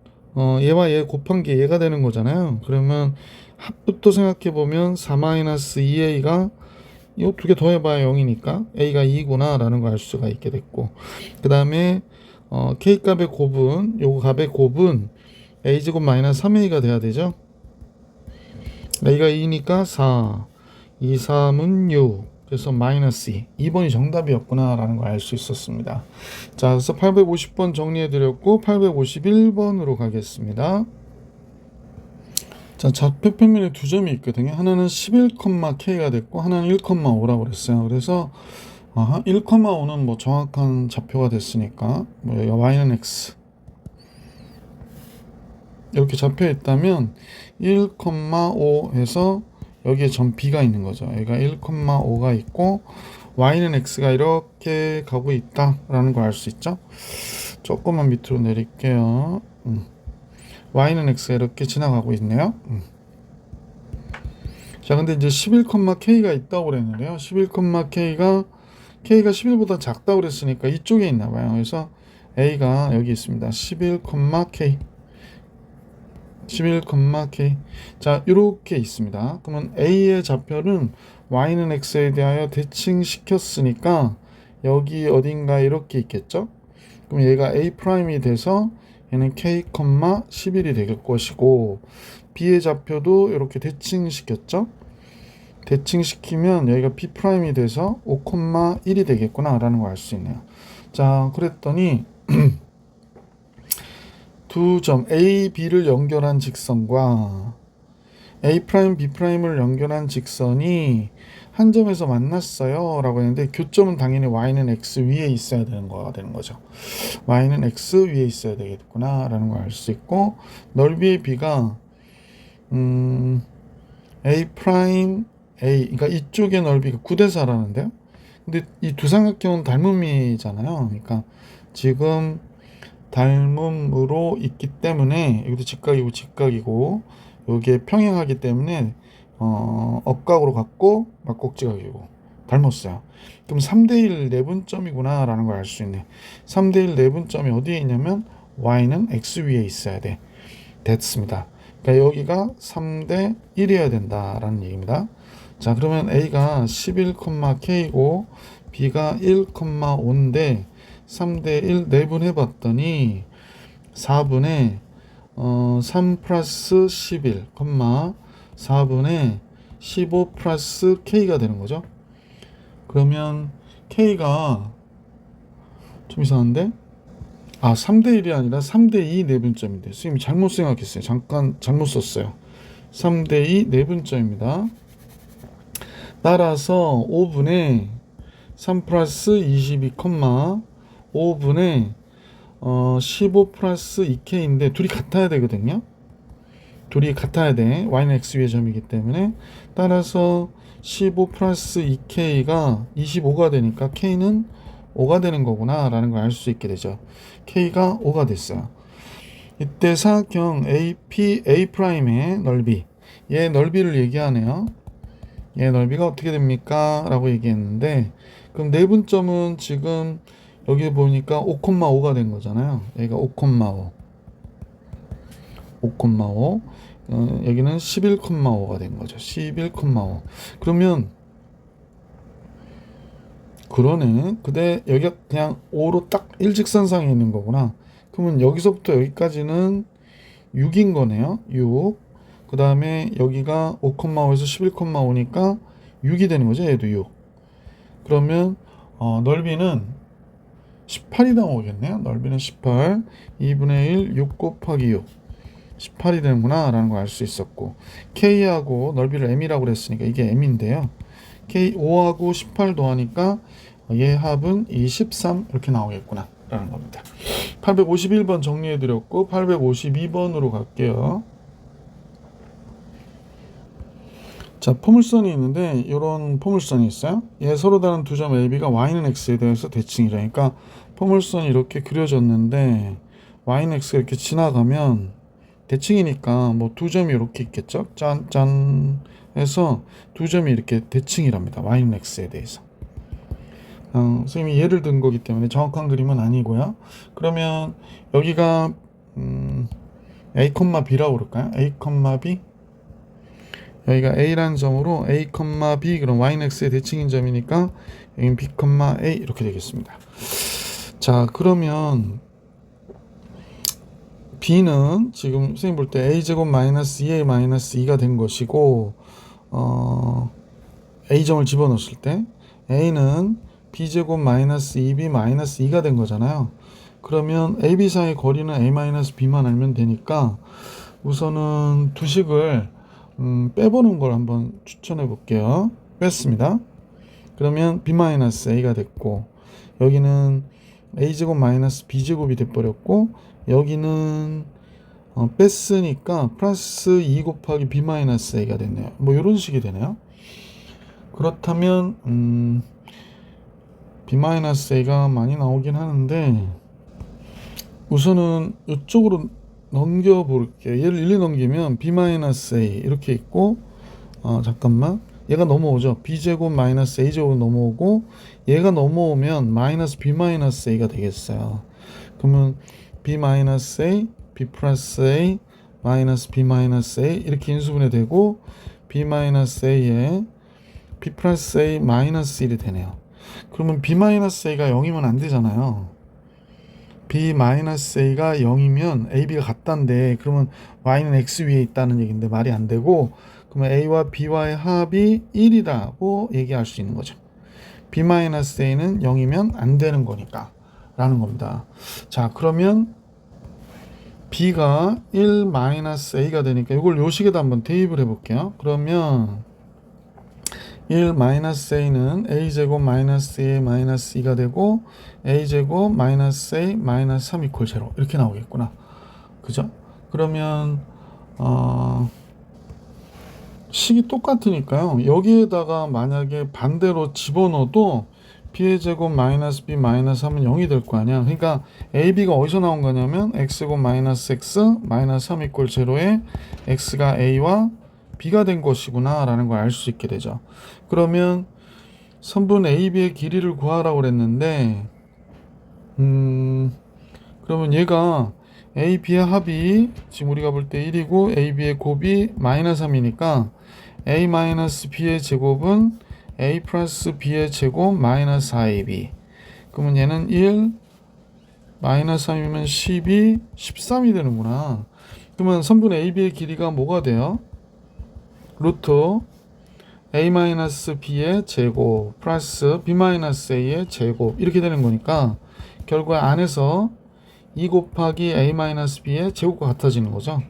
얘와 얘 곱한 게 얘가 되는 거잖아요. 그러면 합부터 생각해 보면 4 마이너스 2a가 이 두 개 더해봐야 0이니까 a가 2구나 라는 걸 알 수가 있게 됐고, 그 다음에 k값의 곱은 요거 값의 곱은 a제곱 마이너스 3a가 돼야 되죠. a가 2니까 4 2, 3은 6 그래서 마이너스 2 2번이 정답이었구나 라는 걸 알 수 있었습니다. 자, 그래서 850번 정리해 드렸고 851번으로 가겠습니다. 자, 좌표 평면에 두 점이 있거든요. 하나는 11,k가 됐고 하나는 1,5라고 그랬어요. 그래서 1,5는 뭐 정확한 좌표가 됐으니까 뭐 여기가 y는 x 이렇게 잡혀 있다면 1,5에서 여기에 점 B가 있는 거죠. 여기가 1,5가 있고 y는 x가 이렇게 가고 있다라는 걸 알 수 있죠. 조금만 밑으로 내릴게요. y는 x가 이렇게 지나가고 있네요. 자, 근데 이제 11,k가 있다고 그랬는데요. 11,k가 11보다 작다고 그랬으니까 이쪽에 있나 봐요. 그래서 a가 여기 있습니다. 11,k. 자, 이렇게 있습니다. 그러면 a의 좌표는 y는 x에 대하여 대칭시켰으니까 여기 어딘가 이렇게 있겠죠. 그럼 얘가 a''이 돼서 얘는 k, 11이 될 것이고, b의 좌표도 이렇게 대칭시켰죠. 대칭시키면 여기가 b'이 돼서 5,1이 되겠구나 라는 걸 알 수 있네요. 자, 그랬더니 두 점 A, B를 연결한 직선과 A', B'을 연결한 직선이 한 점에서 만났어요 라고 했는데, 교점은 당연히 y는 x 위에 있어야 되는 거가 되는 거죠. y는 x 위에 있어야 되겠구나 라는 걸 알 수 있고, 넓이의 B가 A', A, 그러니까 이쪽의 넓이가 9대4라는데요. 근데 이 두 삼각형은 닮음이잖아요. 그러니까 지금 닮음으로 있기 때문에 여기도 직각이고 직각이고 여기에 평행하기 때문에 억각으로 갖고 막곡지각이고 닮았어요. 그럼 3대1 내분점이구나 라는 걸 알 수 있네. 3대1 내분점이 어디에 있냐면 y는 x 위에 있어야 돼. 됐습니다. 그러니까 여기가 3대1이어야 된다라는 얘기입니다. 자, 그러면 A가 11,k고 B가 1,5인데 3대1 내분해 봤더니 4분의 3 플러스 11, 4분의 15 플러스 K가 되는 거죠. 그러면 K가 좀 이상한데? 3대1이 아니라 3대2 내분점인데 선생님이 잘못 생각했어요. 잠깐 잘못 썼어요. 3대2 내분점입니다. 따라서 5분의 3 플러스 22, 5분의 15 플러스 2k인데 둘이 같아야 되거든요. 둘이 같아야 돼. y는 x 위의 점이기 때문에. 따라서 15 플러스 2k가 25가 되니까 k는 5가 되는 거구나 라는 걸 알 수 있게 되죠. k가 5가 됐어요. 이때 사각형 AP, A'의 넓이, 얘 넓이를 얘기하네요. 얘 넓이가 어떻게 됩니까? 라고 얘기했는데, 그럼 내분점은 지금 여기 보니까 5,5가 된 거잖아요. 여기가 5,5, 여기는 11,5가 된 거죠. 11,5. 그러면 그러네. 근데 여기가 그냥 5로 딱 일직선상에 있는 거구나. 그러면 여기서부터 여기까지는 6인 거네요. 6. 그 다음에 여기가 5,5에서 11,5니까 6이 되는 거죠. 얘도 6. 그러면 넓이는 18이 나오겠네요. 넓이는 18. 2분의 1, 6 곱하기 6. 18이 되는구나 라는 걸 알 수 있었고, K하고 넓이를 M이라고 그랬으니까 이게 M인데요. K 5하고 18 더하니까 얘 합은 23 이렇게 나오겠구나 라는 겁니다. 851번 정리해 드렸고 852번으로 갈게요. 자, 포물선이 있는데 이런 포물선이 있어요. 얘 서로 다른 두 점 AB가 y는 x에 대해서 대칭이죠. 그러니까 포물선이 이렇게 그려졌는데 y는 x가 이렇게 지나가면 대칭이니까 뭐 두 점이 이렇게 있겠죠. 짠짠 해서 두 점이 이렇게 대칭이랍니다. y는 x에 대해서. 선생님이 예를 든 거기 때문에 정확한 그림은 아니고요. 그러면 여기가 A, B라고 그럴까요? A, B. 여기가 A라는 점으로 A, B, 그럼 y는 x의 대칭인 점이니까 여기는 B, A 이렇게 되겠습니다. 자, 그러면 B는 지금 선생님 볼 때 A제곱 마이너스 2A 마이너스 2가 된 것이고, A점을 집어넣었을 때 A는 B제곱 마이너스 2B 마이너스 2가 된 거잖아요. 그러면 AB 사이의 거리는 A 마이너스 B만 알면 되니까 우선은 두 식을 빼보는 걸 한번 추천해 볼게요. 뺐습니다. 그러면 B-A가 됐고, 여기는 A제곱 마이너스 B제곱이 돼버렸고, 여기는 뺐으니까 플러스 2 곱하기 b 마이너스 a가 됐네요. 뭐 이런 식이 되네요. 그렇다면 b 마이너스 a가 많이 나오긴 하는데 우선은 이쪽으로 넘겨볼게요. 얘를 일일이 넘기면 b 마이너스 a 이렇게 있고 잠깐만 얘가 넘어오죠. b제곱 마이너스 a제곱 넘어오고 얘가 넘어오면 마이너스 b 마이너스 a가 되겠어요. 그러면 b 마이너스 a, b 플러스 a, 마이너스 b 마이너스 a 이렇게 인수분해 되고 b 마이너스 a에 b 플러스 a 마이너스 1이 되네요. 그러면 b 마이너스 a가 0이면 안 되잖아요. b 마이너스 a가 0이면 ab가 같다인데 그러면 y는 x 위에 있다는 얘기인데 말이 안 되고 그러면 a와 b와의 합이 1이라고 얘기할 수 있는 거죠. b 마이너스 a는 0이면 안 되는 거니까 라는 겁니다. 자, 그러면 b가 1 마이너스 a가 되니까 이걸 요식에다 한번 대입을 해볼게요. 그러면 1 마이너스 a는 a제곱 마이너스 a 마이너스 2가 되고 a제곱 마이너스 a 마이너스 3 이퀄 0 이렇게 나오겠구나. 그죠? 그러면 식이 똑같으니까요. 여기에다가 만약에 반대로 집어넣어도 b의 제곱 마이너스 b 마이너스 3은 0이 될 거 아니야. 그러니까 a, b가 어디서 나온 거냐면 x제곱 마이너스 x 마이너스 3 이퀄 0에 x가 a와 b가 된 것이구나 라는 걸 알 수 있게 되죠. 그러면 선분 AB의 길이를 구하라고 그랬는데 그러면 얘가 AB의 합이 지금 우리가 볼 때 1이고 AB의 곱이 마이너스 3이니까 A 마이너스 B의 제곱은 A 플러스 B의 제곱 마이너스 4AB 그러면 얘는 1 마이너스 3이면 12 13이 되는구나. 그러면 선분 AB의 길이가 뭐가 돼요? 루트 a-b의 제곱 플러스 b-a의 제곱 이렇게 되는 거니까 결국 안에서 2 곱하기 a-b의 제곱과 같아지는 거죠.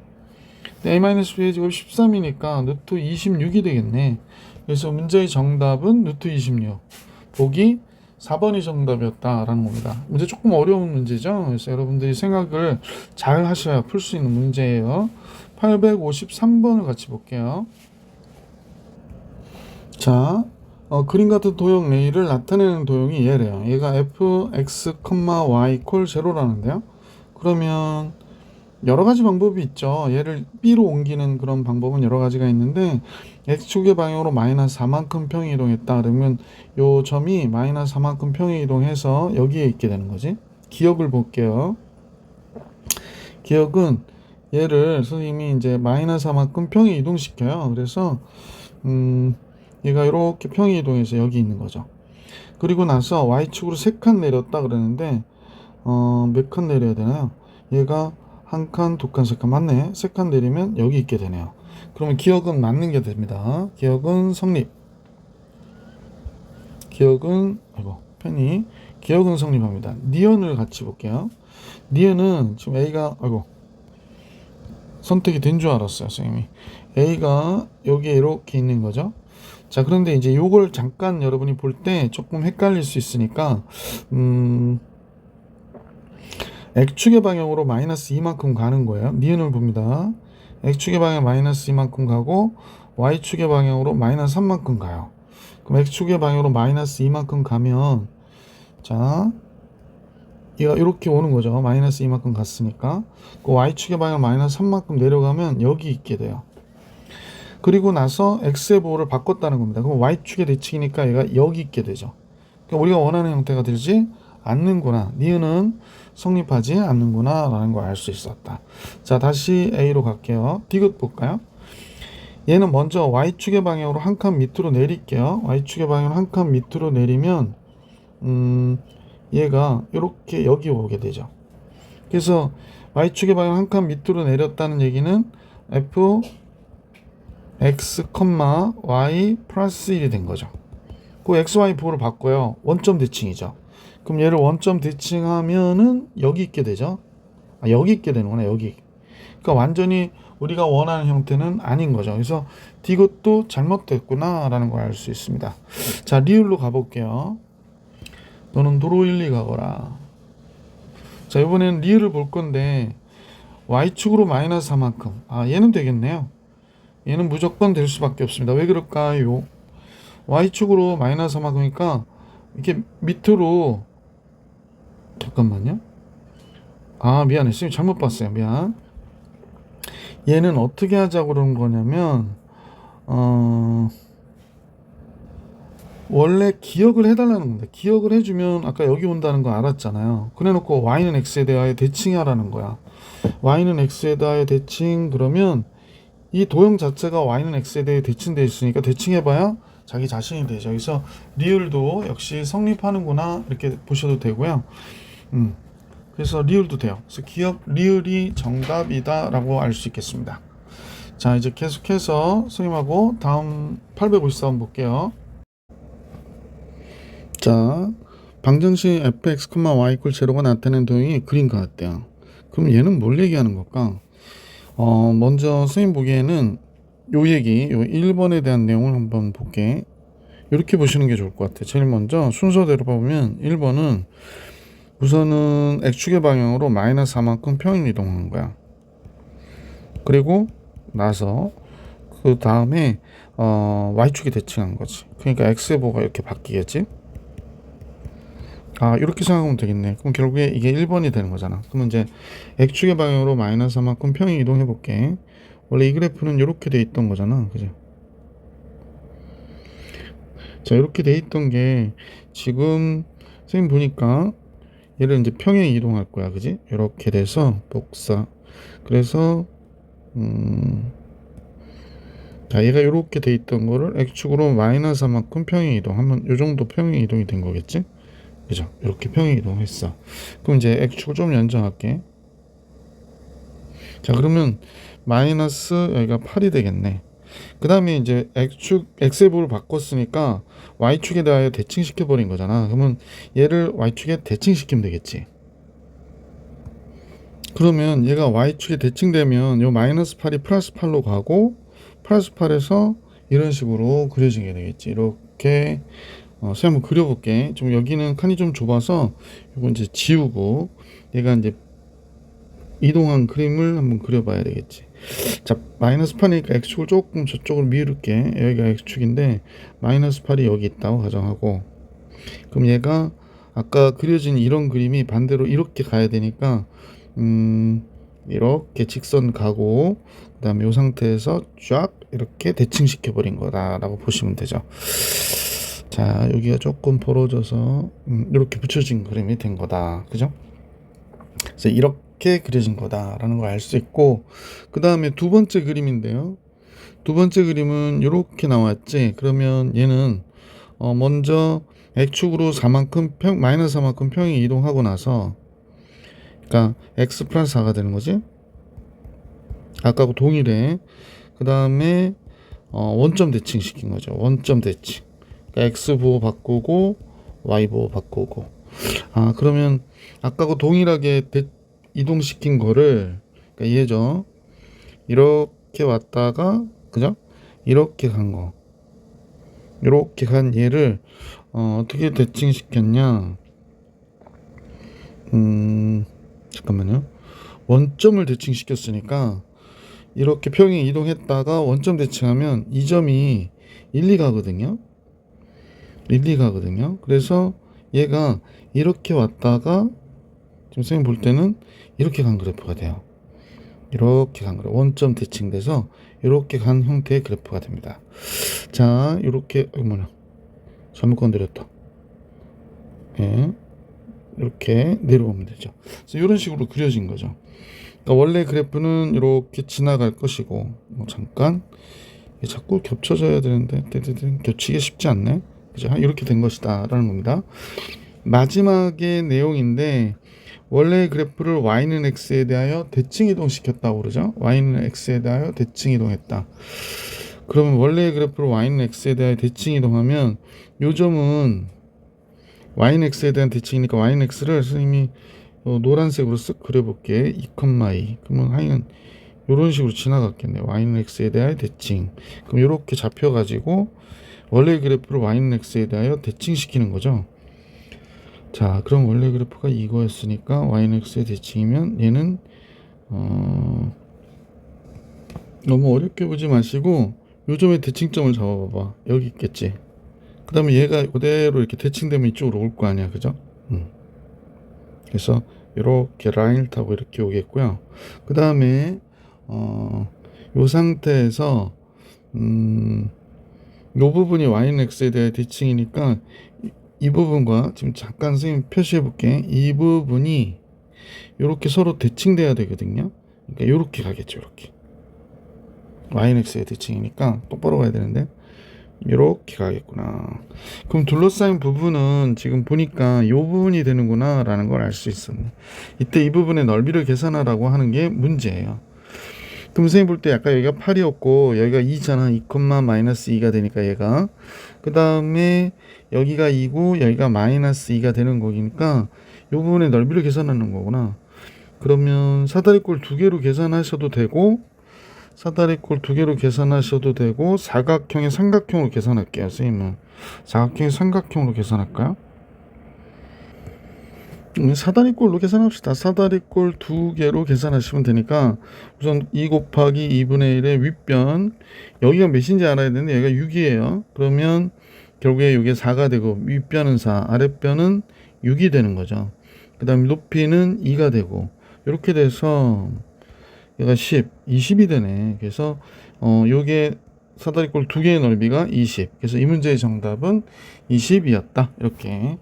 a-b의 제곱 13이니까 루트 26이 되겠네. 그래서 문제의 정답은 루트 26. 보기 4번이 정답이었다라는 겁니다. 문제 조금 어려운 문제죠. 그래서 여러분들이 생각을 잘 하셔야 풀 수 있는 문제예요. 853번을 같이 볼게요. 자, 그림 같은 도형 A를 나타내는 도형이 얘래요. 얘가 fx, y = 0라는데요. 그러면 여러 가지 방법이 있죠. 얘를 b로 옮기는 그런 방법은 여러 가지가 있는데 x축의 방향으로 마이너스 4만큼 평이 이동했다. 그러면 요 점이 마이너스 4만큼 평이 이동해서 여기에 있게 되는 거지. 기억을 볼게요. 기억은 얘를 선생님이 이제 마이너스 4만큼 평이 이동시켜요. 그래서 얘가 이렇게 평이 이동해서 여기 있는 거죠. 그리고 나서 y축으로 3칸 내렸다 그러는데 몇 칸 내려야 되나요? 얘가 1칸, 2칸, 3칸 맞네. 3칸 내리면 여기 있게 되네요. 그러면 기억은 맞는 게 됩니다. 기억은 성립. 기억은 기억은 성립합니다. 니은을 같이 볼게요. 니은은 지금 A가 선택이 된 줄 알았어요, 선생님이. A가 여기에 이렇게 있는 거죠. 자, 그런데 이제 요걸 잠깐 여러분이 볼 때 조금 헷갈릴 수 있으니까 X축의 방향으로 마이너스 2만큼 가는 거예요. 니은을 봅니다. X축의 방향 마이너스 2만큼 가고 Y축의 방향으로 마이너스 3만큼 가요. 그럼 X축의 방향으로 마이너스 2만큼 가면 자, 얘가 이렇게 오는 거죠. 마이너스 2만큼 갔으니까. 그 Y축의 방향 마이너스 3만큼 내려가면 여기 있게 돼요. 그리고 나서 x의 보호를 바꿨다는 겁니다. 그럼 y축의 대칭이니까 얘가 여기 있게 되죠. 그러니까 우리가 원하는 형태가 되지 않는구나. 니은은 성립하지 않는구나 라는 걸 알 수 있었다. 자, 다시 A로 갈게요. 디귿 볼까요? 얘는 먼저 y축의 방향으로 한 칸 밑으로 내릴게요. y축의 방향으로 한 칸 밑으로 내리면 얘가 이렇게 여기 오게 되죠. 그래서 y축의 방향 한 칸 밑으로 내렸다는 얘기는 f x, y 플러스 1이 된 거죠. 그 xy 보호를 바꿔요. 원점 대칭이죠. 그럼 얘를 원점 대칭하면은 여기 있게 되죠. 여기 있게 되는구나. 여기. 그러니까 완전히 우리가 원하는 형태는 아닌 거죠. 그래서 이것도 잘못됐구나 라는 걸 알 수 있습니다. 자, 리을로 가볼게요. 너는 도로 1, 2 가거라. 자, 이번에는 리을을 볼 건데 y축으로 마이너스 4만큼. 얘는 되겠네요. 얘는 무조건 될 수밖에 없습니다. 왜 그럴까요? y축으로 마이너스 4만큼이니까 이렇게 밑으로, 잠깐만요. 미안해. 선생님 잘못 봤어요. 미안. 얘는 어떻게 하자고 그러는 거냐면, 원래 기억을 해달라는 겁니다. 기억을 해주면 아까 여기 온다는 거 알았잖아요. 그래놓고 y는 x에 대하여 대칭하라는 거야. y는 x에 대하여 대칭, 그러면 이 도형 자체가 y는 x에 대해 대칭되어 있으니까 대칭해봐야 자기 자신이 되죠. 그래서 리을도 역시 성립하는구나 이렇게 보셔도 되고요. 그래서 리을도 돼요. 그래서 기억 리을이 정답이다 라고 알 수 있겠습니다. 자, 이제 계속해서 선생님하고 다음 854번 볼게요. 자, 방정식 fx, y = 0가 나타낸 도형이 그림과 같대요. 그럼 얘는 뭘 얘기하는 걸까? 먼저 선생님 보기에는 요 1번에 대한 내용을 한번 볼게. 이렇게 보시는 게 좋을 것 같아요. 제일 먼저 순서대로 보면 1번은 우선은 x축의 방향으로 마이너스 4만큼 평행 이동하는 거야. 그리고 나서 그 다음에 y축에 대칭한 거지. 그러니까 x의 보가 이렇게 바뀌겠지. 이렇게 생각하면 되겠네. 그럼 결국에 이게 1번이 되는 거잖아. 그러면 이제 x축의 방향으로 마이너스 4만큼 평행 이동해 볼게. 원래 이 그래프는 이렇게 돼 있던 거잖아. 그죠? 자, 이렇게 돼 있던 게 지금 선생님 보니까 얘를 이제 평행 이동할 거야. 그지? 이렇게 돼서 복사. 그래서 자, 얘가 이렇게 돼 있던 거를 x축으로 마이너스 4만큼 평행 이동하면 요 정도 평행 이동이 된 거겠지? 그죠? 이렇게 평행 이동했어. 그럼 이제 x축을 좀 연장할게. 자, 그러면 마이너스 여기가 8이 되겠네. 그 다음에 이제 x의 부를 바꿨으니까 y축에 대하여 대칭시켜 버린 거잖아. 그러면 얘를 y축에 대칭시키면 되겠지. 그러면 얘가 y축에 대칭되면 요 마이너스 8이 플러스 8로 가고 플러스 8에서 이런 식으로 그려지게 되겠지. 이렇게 선생님 한번 그려볼게. 좀 여기는 칸이 좀 좁아서 이거 이제 지우고 얘가 이제 이동한 그림을 한번 그려봐야 되겠지. 자, 마이너스 8이니까 x축을 조금 저쪽으로 미룰게. 여기가 x축인데 마이너스 8이 여기 있다고 가정하고, 그럼 얘가 아까 그려진 이런 그림이 반대로 이렇게 가야 되니까 이렇게 직선 가고 그 다음에 이 상태에서 쫙 이렇게 대칭시켜 버린 거다라고 보시면 되죠. 자, 여기가 조금 벌어져서 이렇게 붙여진 그림이 된 거다. 그죠? 그래서 이렇게 그려진 거다라는 걸 알 수 있고, 그 다음에 두 번째 그림인데요. 두 번째 그림은 이렇게 나왔지. 그러면 얘는 먼저 x축으로 4만큼 마이너스 4만큼 평행 이동하고 나서, 그러니까 x 플러스 4가 되는 거지. 아까하고 동일해. 그 다음에 원점 대칭 시킨 거죠. 원점 대칭. 그러니까 x 보호 바꾸고 y 보호 바꾸고. 그러면 아까하고 동일하게 이동시킨 거를, 그러니까 얘죠. 이렇게 왔다가, 그죠? 이렇게 간 거. 이렇게 간 얘를 어떻게 대칭시켰냐? 잠깐만요. 원점을 대칭시켰으니까 이렇게 평행 이동했다가 원점 대칭하면 이 점이 1, 2가거든요. 1, 2가거든요. 그래서 얘가 이렇게 왔다가 지금 선생님 볼 때는 이렇게 간 그래프가 돼요. 이렇게 간 그래프. 원점 대칭돼서 이렇게 간 형태의 그래프가 됩니다. 자, 이렇게 잘못 건드렸다. 예. 이렇게 내려오면 되죠. 그래서 이런 식으로 그려진 거죠. 그러니까 원래 그래프는 이렇게 지나갈 것이고, 잠깐 자꾸 겹쳐져야 되는데 겹치기 쉽지 않네. 그죠? 이렇게 된 것이다라는 겁니다. 마지막의 내용인데, 원래 그래프를 y는 x에 대하여 대칭 이동시켰다고 그러죠. y는 x에 대하여 대칭 이동했다. 그러면 원래 그래프를 y는 x에 대하여 대칭 이동하면 요 점은 y는 x에 대한 대칭이니까 y는 x를 선생님이 노란색으로 쓱 그려볼게. 2,2. 그러면 하여간 이런 식으로 지나갔겠네. y는 x에 대하여 대칭. 그럼 이렇게 잡혀가지고 원래 그래프를 y는 x에 대하여 대칭시키는 거죠. 자, 그럼 원래 그래프가 이거였으니까 y는 x의 대칭이면 얘는 너무 어렵게 보지 마시고 요점의 대칭점을 잡아봐봐. 여기 있겠지. 그 다음에 얘가 그대로 이렇게 대칭되면 이쪽으로 올 거 아니야, 그죠? 그래서 이렇게 라인을 타고 이렇게 오겠고요. 그 다음에 요 상태에서 요 부분이 y는 x에 대한 대칭이니까 이 부분과 지금 잠깐 선생님 표시해 볼게. 이 부분이 이렇게 서로 대칭돼야 되거든요. 그러니까 이렇게 가겠죠. 이렇게 y는 x의 대칭이니까 똑바로 가야 되는데 이렇게 가겠구나. 그럼 둘러싸인 부분은 지금 보니까 이 부분이 되는구나 라는 걸 알 수 있었네. 이때 이 부분의 넓이를 계산하라고 하는 게 문제예요. 그럼 선생님 볼 때 아까 여기가 8이었고 여기가 2잖아. 2, 마이너스 2가 되니까 얘가 그 다음에 여기가 2고 여기가 마이너스 2가 되는 거니까 이 부분의 넓이를 계산하는 거구나. 그러면 사다리꼴 두 개로 계산하셔도 되고 사다리꼴 두 개로 계산하셔도 되고 사각형의 삼각형으로 계산할게요. 선생님은 사각형의 삼각형으로 계산할까요? 사다리꼴로 계산합시다. 사다리꼴 두 개로 계산하시면 되니까 우선 2 곱하기 2분의 1의 윗변 여기가 몇인지 알아야 되는데 여기가 6이에요. 그러면 결국에 이게 4가 되고 윗변은 4 아랫변은 6이 되는 거죠. 그 다음에 높이는 2가 되고 이렇게 돼서 얘가 10, 20이 되네. 그래서 요게 사다리꼴 두 개의 넓이가 20. 그래서 이 문제의 정답은 20이었다. 이렇게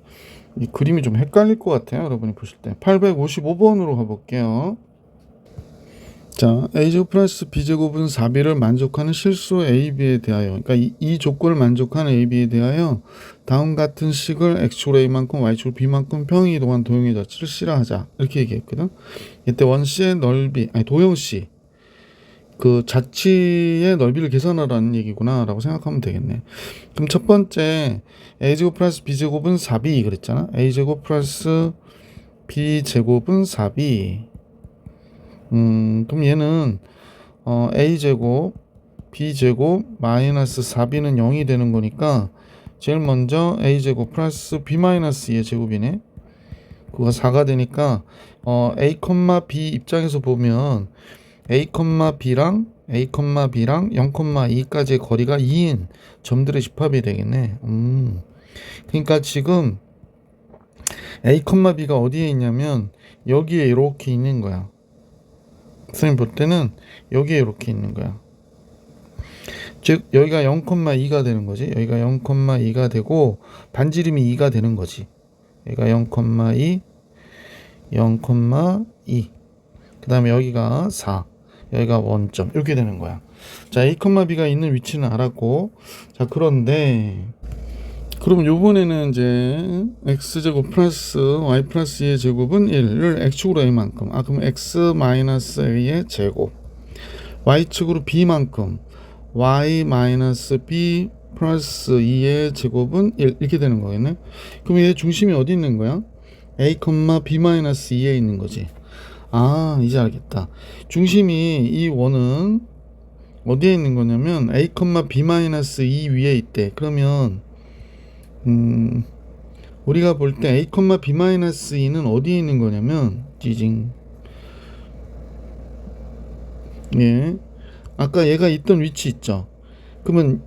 이 그림이 좀 헷갈릴 것 같아요. 여러분이 보실 때 855번으로 가볼게요. 자, a제곱 플러스 b제곱은 4b를 만족하는 실수 ab에 대하여 그러니까 이 조건을 만족하는 ab에 대하여 다음 같은 식을 x축으로 a만큼 y축으로 b만큼 평행 이동한 도형의 자치를 실화하자 이렇게 얘기했거든. 이때 원C의 넓이 아니 도형C 그 자치의 넓이를 계산하라는 얘기구나 라고 생각하면 되겠네. 그럼 첫 번째 a제곱 플러스 b제곱은 4b 그랬잖아. a제곱 플러스 b제곱은 4b 그럼 얘는 a제곱 b제곱 마이너스 4b는 0이 되는 거니까 제일 먼저 a제곱 플러스 b 마이너스 2의 제곱이네. 그거 4가 되니까 a, b 입장에서 보면 a,b랑 0,2까지의 거리가 2인 점들의 집합이 되겠네. 그러니까 지금 a, b가 어디에 있냐면 여기에 이렇게 있는 거야. 선생님 볼 때는 여기에 이렇게 있는 거야. 즉 여기가 0,2가 되는 거지. 여기가 0,2가 되고 반지름이 2가 되는 거지. 여기가 0,2 0,2 그 다음에 여기가 4 여기가 원점 이렇게 되는 거야. 자 a, b가 있는 위치는 알았고 자 그런데 그럼 요번에는 이제 x제곱 플러스 y 플러스 2의 제곱은 1을 x축으로 a만큼 그럼 x 마이너스 a의 제곱 y축으로 b만큼 y 마이너스 b 플러스 2의 제곱은 1 이렇게 되는 거겠네. 그럼 얘 중심이 어디 있는 거야? a, b 마이너스 2에 있는 거지. 아 이제 알겠다. 중심이 이 원은 어디에 있는 거냐면 a, b 마이너스 2 위에 있대. 그러면 우리가 볼 때 a, b 마이너스 2는 어디에 있는 거냐면 찌징 예 아까 얘가 있던 위치 있죠. 그러면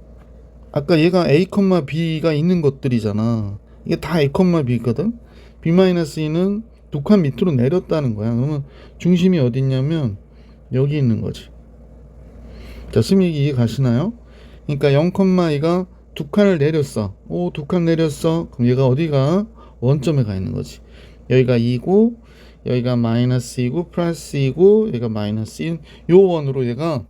아까 얘가 a, b가 있는 것들이잖아. 이게 다 a, b거든. b 마이너스 2는 두 칸 밑으로 내렸다는 거야. 그러면 중심이 어디 있냐면 여기 있는 거지. 자, 스미 이해 가시나요? 그러니까 0,2가 두 칸을 내렸어. 오, 두 칸 내렸어. 그럼 얘가 어디가? 원점에 가 있는 거지. 여기가 2고 여기가 마이너스 2고 플러스 2고 여기가 마이너스 1. 요 원으로 얘가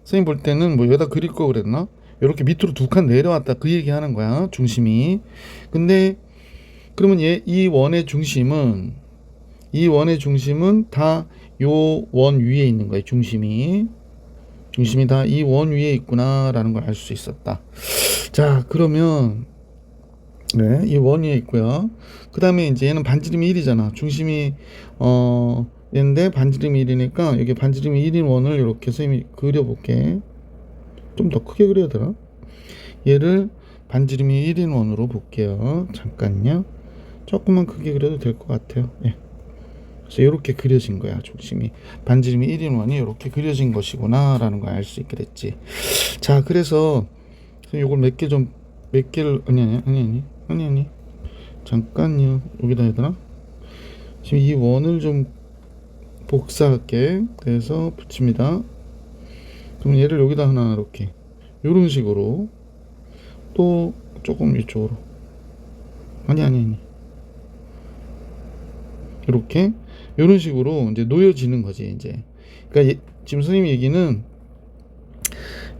선생님 볼 때는 뭐 여기다 그릴 거 그랬나? 이렇게 밑으로 두 칸 내려왔다 그 얘기 하는 거야. 중심이. 근데 그러면 이 원의 중심은 다 요 원 위에 있는 거예요. 중심이 다 이 원 위에 있구나 라는 걸 알 수 있었다. 자 그러면 네, 이 원 위에 있고요. 그 다음에 이제 얘는 반지름이 1이잖아. 중심이 얘인데 반지름이 1이니까 여기 반지름이 1인 원을 이렇게 선생님이 그려볼게. 좀 더 크게 그려야 되나? 얘를 반지름이 1인 원으로 볼게요. 잠깐요. 조금만 크게 그려도 될 것 같아요. 예. 그래서 이렇게 그려진 거야. 중심이 반지름이 1인 원이 이렇게 그려진 것이구나 라는 걸 알 수 있게 됐지. 자, 그래서 요걸 몇 개를 아니 잠깐요. 여기다 해야 되나? 지금 이 원을 좀 복사할게. 그래서 붙입니다. 그럼 얘를 여기다 하나 이렇게 요런 식으로 또 조금 이쪽으로 아니 이렇게 요런 식으로 이제 놓여지는 거지. 이제 그러니까 지금 선생님 얘기는,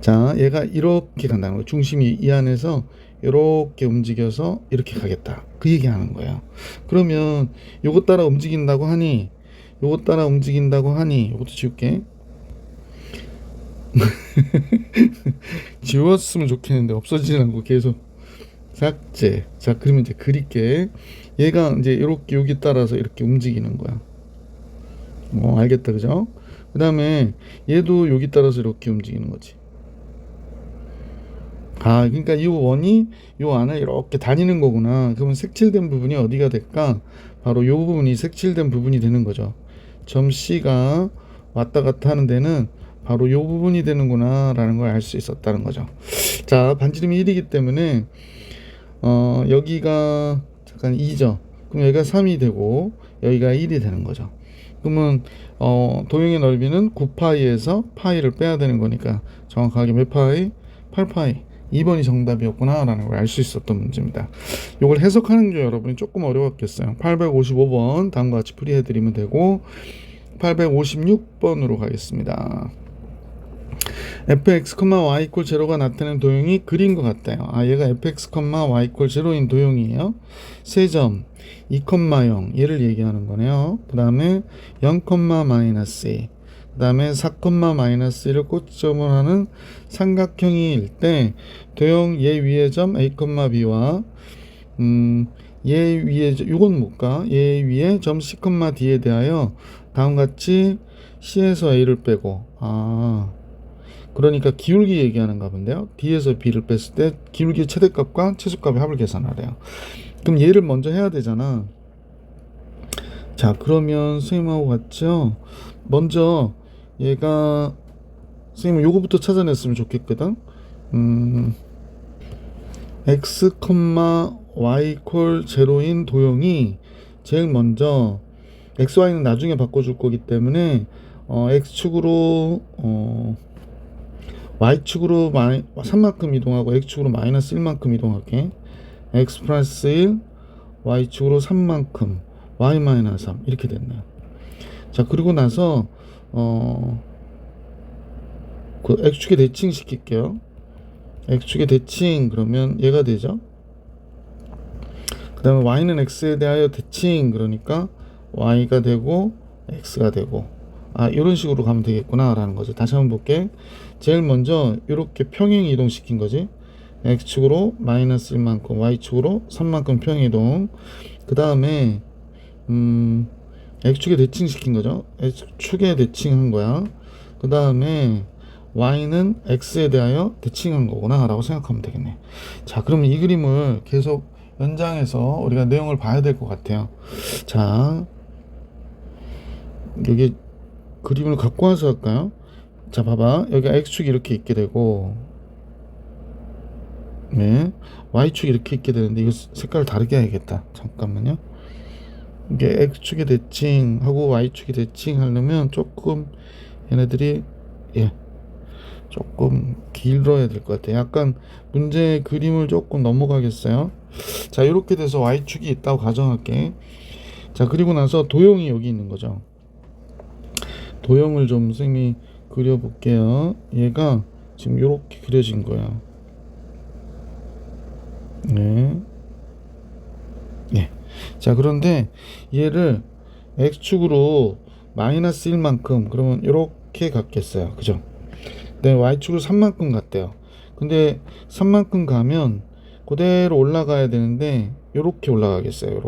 자, 얘가 이렇게 간다는 거예요. 중심이 이 안에서 이렇게 움직여서 이렇게 가겠다, 그 얘기하는 거예요. 그러면 요것 따라 움직인다고 하니 요것도 지울게. 지웠으면 좋겠는데 없어지지 않고 계속 삭제. 자, 그러면 이제 그릴게. 얘가 이제 이렇게 여기 따라서 이렇게 움직이는 거야. 알겠다, 그죠? 그 다음에 얘도 여기 따라서 이렇게 움직이는 거지. 그러니까 이 원이 요 안을 이렇게 다니는 거구나. 그러면 색칠된 부분이 어디가 될까? 바로 요 부분이 색칠된 부분이 되는 거죠. 점 C가 왔다 갔다 하는 데는 바로 요 부분이 되는구나 라는 걸 알 수 있었다는 거죠. 자, 반지름이 1이기 때문에 여기가 잠깐 2죠. 그럼 여기가 3이 되고 여기가 1이 되는 거죠. 그러면 도형의 넓이는 9파이에서 파이를 빼야 되는 거니까 정확하게 몇 파이? 8파이. 2번이 정답이었구나 라는 걸 알 수 있었던 문제입니다. 이걸 해석하는 게 여러분이 조금 어려웠겠어요. 855번 다음과 같이 풀이해드리면 되고, 856번으로 가겠습니다. fx, y = 0가 나타내는 도형이 그린 것 같아요. 얘가 fx, y = 0인 도형이에요. 세 점 2,0 얘를 얘기하는 거네요. 그 다음에 0, -2, 그 다음에 4, -1을 고점을 하는 삼각형일 때 도형 얘 위의 점 a, b와 얘 위에 요건 뭘까? 얘 위에 점 c, d에 대하여 다음같이 c에서 a를 빼고, 그러니까 기울기 얘기하는가 본데요. d에서 b를 뺐을 때 기울기의 최대값과 최소값의 합을 계산하래요. 그럼 얘를 먼저 해야 되잖아. 자, 그러면 선생님하고 같이요. 먼저 얘가 선생님 요거부터 찾아냈으면 좋겠거든. x, y = 0인 도형이 제일 먼저 x, y는 나중에 바꿔줄 거기 때문에 x축으로 y축으로 3만큼 이동하고 x축으로 -1만큼 이동할게. x 플러스 1, y축으로 3만큼, y 마이너스 3 이렇게 됐네요. 자, 그리고 나서 그 x축에 대칭 시킬게요. x축에 대칭 그러면 얘가 되죠. 그 다음에 y는 x에 대하여 대칭 그러니까 y가 되고 x가 되고, 이런 식으로 가면 되겠구나 라는 거죠. 다시 한번 볼게. 제일 먼저 이렇게 평행 이동 시킨 거지. x축으로 -1만큼, y축으로 3만큼 평행 이동. 그 다음에 x축에 대칭 시킨 거죠. x축에 대칭한 거야. 그 다음에 y는 x에 대하여 대칭한 거구나 라고 생각하면 되겠네. 자, 그러면 이 그림을 계속 연장해서 우리가 내용을 봐야 될 것 같아요. 자, 여기 그림을 갖고 와서 할까요? 자, 봐봐. 여기가 x축이 이렇게 있게 되고, 네, y축이 이렇게 있게 되는데 이거 색깔을 다르게 해야겠다. 잠깐만요. 이게 x축이 대칭하고 y축이 대칭하려면 조금 얘네들이 조금 길어야 될 것 같아요. 약간 문제 그림을 조금 넘어가겠어요. 자, 이렇게 돼서 y축이 있다고 가정할게. 자, 그리고 나서 도형이 여기 있는 거죠. 도형을 좀 선생님이 그려볼게요. 얘가 지금 이렇게 그려진 거야. 네. 자, 그런데 얘를 x축으로 -1만큼 그러면 이렇게 갔겠어요. 그죠? 네, y축으로 3만큼 갔대요. 근데 3만큼 가면 그대로 올라가야 되는데 이렇게 올라가겠어요.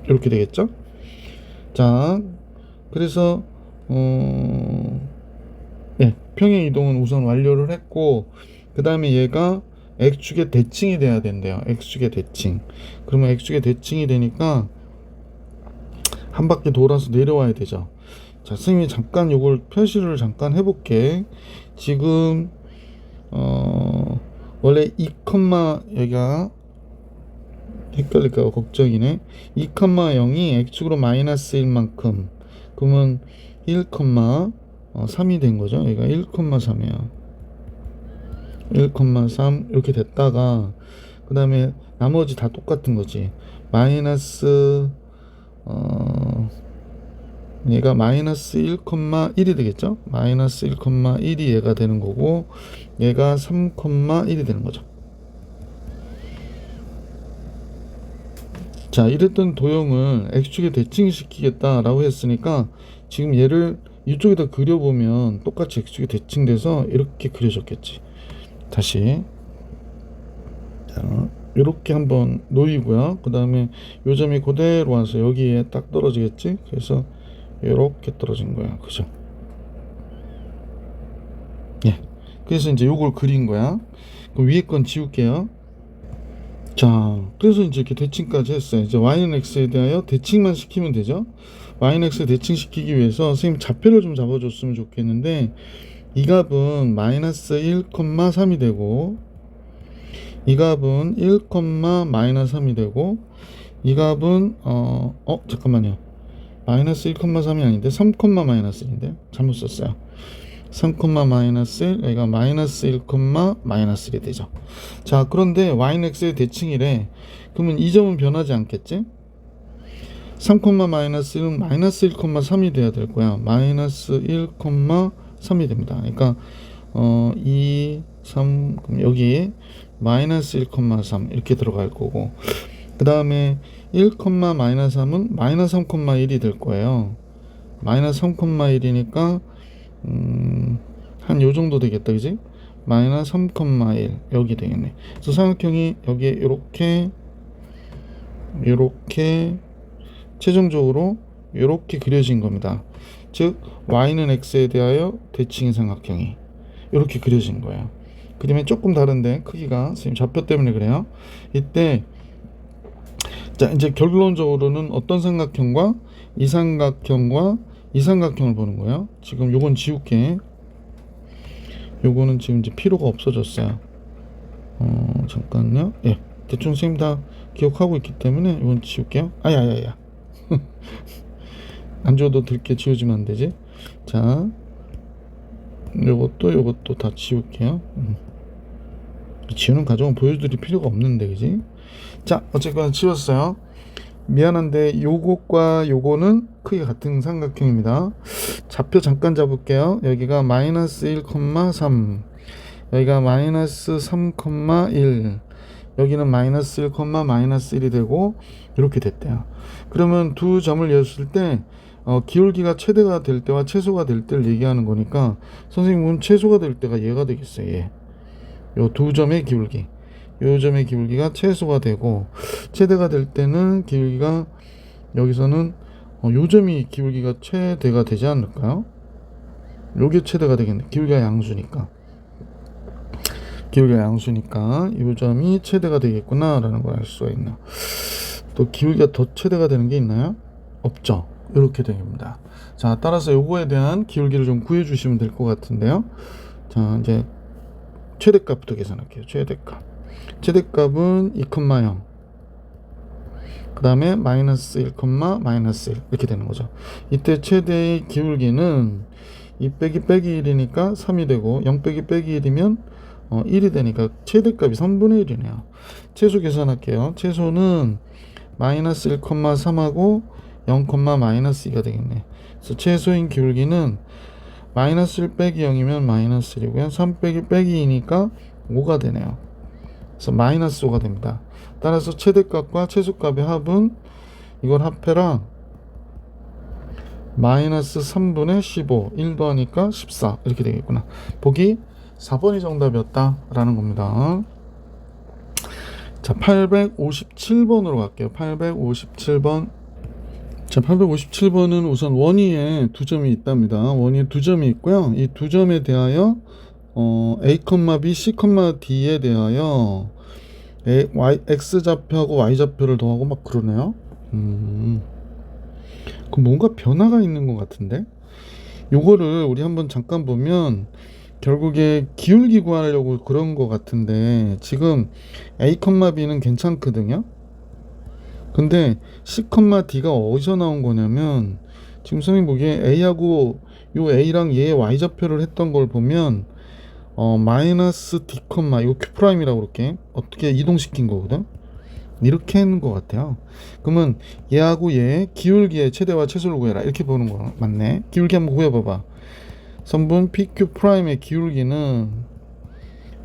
이렇게 되겠죠? 자, 그래서 평행 이동은 우선 완료를 했고, 그 다음에 얘가 x축의 대칭이 돼야 된대요. x축의 대칭. 그러면 x축의 대칭이 되니까 한 바퀴 돌아서 내려와야 되죠. 자, 선생님이 잠깐 요걸 표시를 잠깐 해볼게. 지금 원래 2, 여기가 헷갈릴까 걱정이네. 2,0이 x축으로 마이너스 1만큼, 그러면 1,3이 된 거죠. 여기가 1,3이야. 1,3 이렇게 됐다가 그 다음에 나머지 다 똑같은 거지. 마이너스 얘가 마이너스 1,1이 되겠죠. 마이너스 1,1이 얘가 되는 거고, 얘가 3,1이 되는 거죠. 자, 이랬던 도형을 x축에 대칭시키겠다라고 했으니까 지금 얘를 이쪽에다 그려보면 똑같이 x축에 대칭돼서 이렇게 그려졌겠지. 다시 자, 이렇게 한번 놓이고요. 그 다음에 요 점이 그대로 와서 여기에 딱 떨어지겠지. 그래서 이렇게 떨어진 거야. 그죠? 예. 그래서 이제 요걸 그린 거야. 그 위에 건 지울게요. 자, 그래서 이제 이렇게 대칭까지 했어요. 이제 y는 x에 대하여 대칭만 시키면 되죠. y는 x에 대칭시키기 위해서 선생님 좌표를 좀 잡아줬으면 좋겠는데, 이 값은 마이너스 1,3이 되고, 이 값은 1, 마이너스 3이 되고, 이 값은 잠깐만요. 마이너스 1,3이 아닌데 3, 마이너스 1인데 잘못 썼어요. 3, 마이너스 1, 여기가 마이너스 1, 마이너스 1이 되죠. 자, 그런데 y는 x의 대칭이래. 그러면 이 점은 변하지 않겠지? 3, 마이너스 1은 마이너스 1,3이 돼야 될 거야. 마이너스 1,3이 됩니다. 그러니까 2, 3, 그럼 여기 마이너스 1,3 이렇게 들어갈 거고, 그 다음에 1, 마이너스 3은 마이너스 3,1이 될 거예요. 마이너스 3,1이니까 한 요 정도 되겠다, 그지? 마이너스 3,1 여기 되겠네. 그래서 삼각형이 여기에 이렇게 최종적으로 이렇게 그려진 겁니다. 즉 y는 x에 대하여 대칭인 삼각형이 이렇게 그려진 거예요. 그림이 조금 다른데 크기가 선생님 좌표 때문에 그래요. 이때 자, 이제 결론적으로는 어떤 삼각형과 이 삼각형과 이 삼각형을 보는 거예요. 지금 요건 지울게. 요거는 지금 이제 필요가 없어졌어요. 잠깐요. 예, 대충 선생님 다 기억하고 있기 때문에 이건 지울게요. 아야야야. 안 지워도 들게 지워지면 안 되지. 자, 요것도 다 지울게요. 지우는 과정은 보여드릴 필요가 없는데, 그지? 자, 어쨌거나 지웠어요. 미안한데 요것과 요거는 크기가 같은 삼각형입니다. 좌표 잠깐 잡을게요. 여기가 마이너스 1,3, 여기가 마이너스 3,1, 여기는 마이너스 1, 마이너스 1이 되고 이렇게 됐대요. 그러면 두 점을 였을 때 기울기가 최대가 될 때와 최소가 될 때를 얘기하는 거니까 선생님은 최소가 될 때가 얘가 되겠어요. 얘. 요 두 점의 기울기, 요 점의 기울기가 최소가 되고, 최대가 될 때는 기울기가 여기서는 요 점이 기울기가 최대가 되지 않을까요? 요게 최대가 되겠네. 기울기가 양수니까 요 점이 최대가 되겠구나 라는 걸 알 수가 있나. 또 기울기가 더 최대가 되는 게 있나요? 없죠. 이렇게 됩니다. 자, 따라서 요거에 대한 기울기를 좀 구해 주시면 될 것 같은데요. 자, 이제 최대값부터 계산할게요. 최대값은 2,0, 그 다음에 마이너스 1, 마이너스 1 이렇게 되는 거죠. 이때 최대의 기울기는 2 빼기 1이니까 3이 되고, 0 빼기 1이면 1이 되니까 최대값이 3분의 1이네요. 최소 계산할게요. 최소는 마이너스 1,3하고 0, 마이너스 2가 되겠네. 그래서 최소인 기울기는 마이너스 1 빼기 0이면 마이너스 1이고요. 3 빼기 2니까 5가 되네요. 그래서 마이너스 5가 됩니다. 따라서 최대값과 최소값의 합은 이걸 합해라 마이너스 3분의 15, 1 더하니까 14 이렇게 되겠구나. 보기 4번이 정답이었다 라는 겁니다. 자, 857번으로 갈게요. 857번. 자, 857번은 우선 원위에 두 점이 있답니다. 원위에 두 점이 있고요. 이 두 점에 대하여 A, B, C, D에 대하여 X좌표하고 Y좌표를 더하고 막 그러네요. 그 뭔가 변화가 있는 것 같은데? 요거를 우리 한번 잠깐 보면 결국에 기울기 구하려고 그런 것 같은데 지금 A, B는 괜찮거든요. 근데 C, D가 어디서 나온 거냐면 지금 선생님 보기에 A하고 요 A랑 얘의 Y좌표를 했던 걸 보면 마이너스 D, 요 Q 프라임이라고 그렇게 어떻게 이동시킨 거거든. 이렇게 하는 것 같아요. 그러면 얘하고 얘 기울기의 최대와 최소를 구해라 이렇게 보는 거 맞네. 기울기 한번 구해봐봐. 선분 PQ 프라임의 기울기는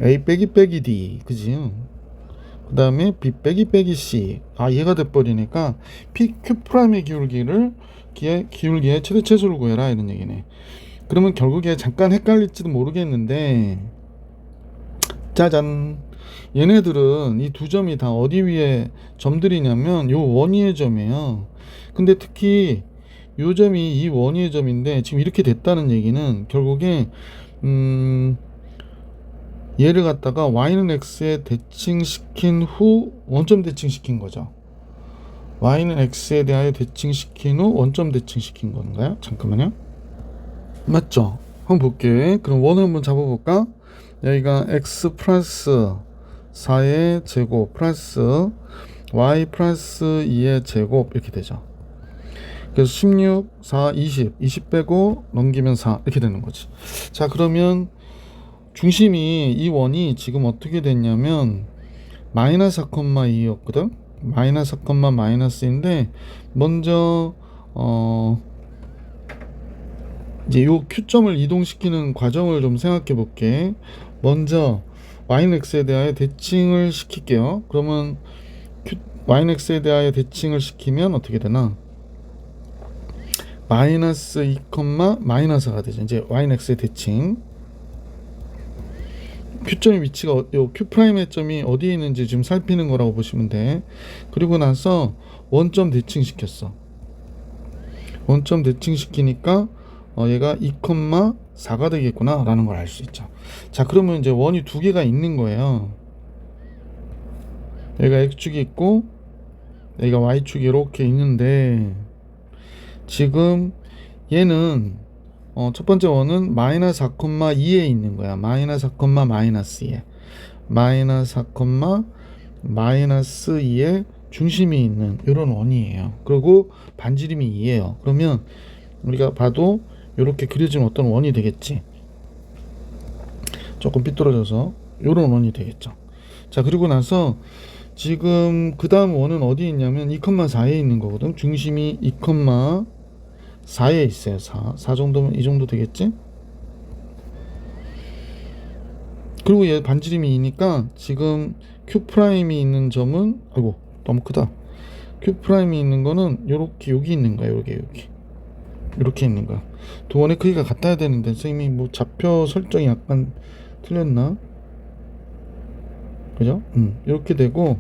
A 빼기 빼기 D 그지? 그 다음에 B 빼기 빼기 C. 얘가 돼버리니까 PQ 프라임의 기울기의 최대 최소를 구해라 이런 얘기네. 그러면 결국에 잠깐 헷갈릴지도 모르겠는데 짜잔, 얘네들은 이 두 점이 다 어디 위에 점들이냐면 요 원위의 점이에요. 근데 특히 요 점이 이 원위의 점인데 지금 이렇게 됐다는 얘기는 결국에 얘를 갖다가 y는 x에 대칭시킨 후 원점 대칭시킨 거죠. y는 x에 대하여 대칭시킨 후 원점 대칭시킨 건가요? 잠깐만요. 맞죠? 한번 볼게. 그럼 원을 한번 잡아볼까? 여기가 x 플러스 4의 제곱 플러스 y 플러스 2의 제곱 이렇게 되죠. 그래서 16, 4, 20 빼고 넘기면 4 이렇게 되는 거지. 자, 그러면 중심이 이 원이 지금 어떻게 됐냐면 마이너스 4,2였거든. 마이너스 4, 마이너스인데 먼저 이제 요 Q점을 이동시키는 과정을 좀 생각해 볼게. 먼저 y는 x에 대하여 대칭을 시킬게요. 그러면 y는 x에 대하여 대칭을 시키면 어떻게 되나? 마이너스 2, 마이너스가 되죠. 이제 y는 x의 대칭. Q점의 위치가 요 Q'의 점이 어디에 있는지 지금 살피는 거라고 보시면 돼. 그리고 나서 원점 대칭시켰어. 원점 대칭시키니까 얘가 2, 4가 되겠구나 라는 걸 알 수 있죠. 자, 그러면 이제 원이 두 개가 있는 거예요. 여기가 X축이 있고 여기가 Y축이 이렇게 있는데 지금 얘는 첫 번째 원은 마이너스 4,2에 있는 거야. 마이너스 4, 마이너스 2에 마이너스 4, 마이너스 2에 중심이 있는 이런 원이에요. 그리고 반지름이 2예요. 그러면 우리가 봐도 이렇게 그려진 어떤 원이 되겠지. 조금 삐뚤어져서 이런 원이 되겠죠. 자, 그리고 나서 지금 그 다음 원은 어디 있냐면 2,4에 있는 거거든. 중심이 2,4에 있어요. 4 정도면 이 정도 되겠지. 그리고 얘 반지름이 2니까 지금 Q 프라임이 있는 점은 아이고 너무 크다. Q 프라임이 있는 거는 요렇게 여기 있는 거야. 여기 이렇게 있는 거야. 두 원의 크기가 같아야 되는데 선생님이 뭐 좌표 설정이 약간 틀렸나? 그죠? 이렇게 되고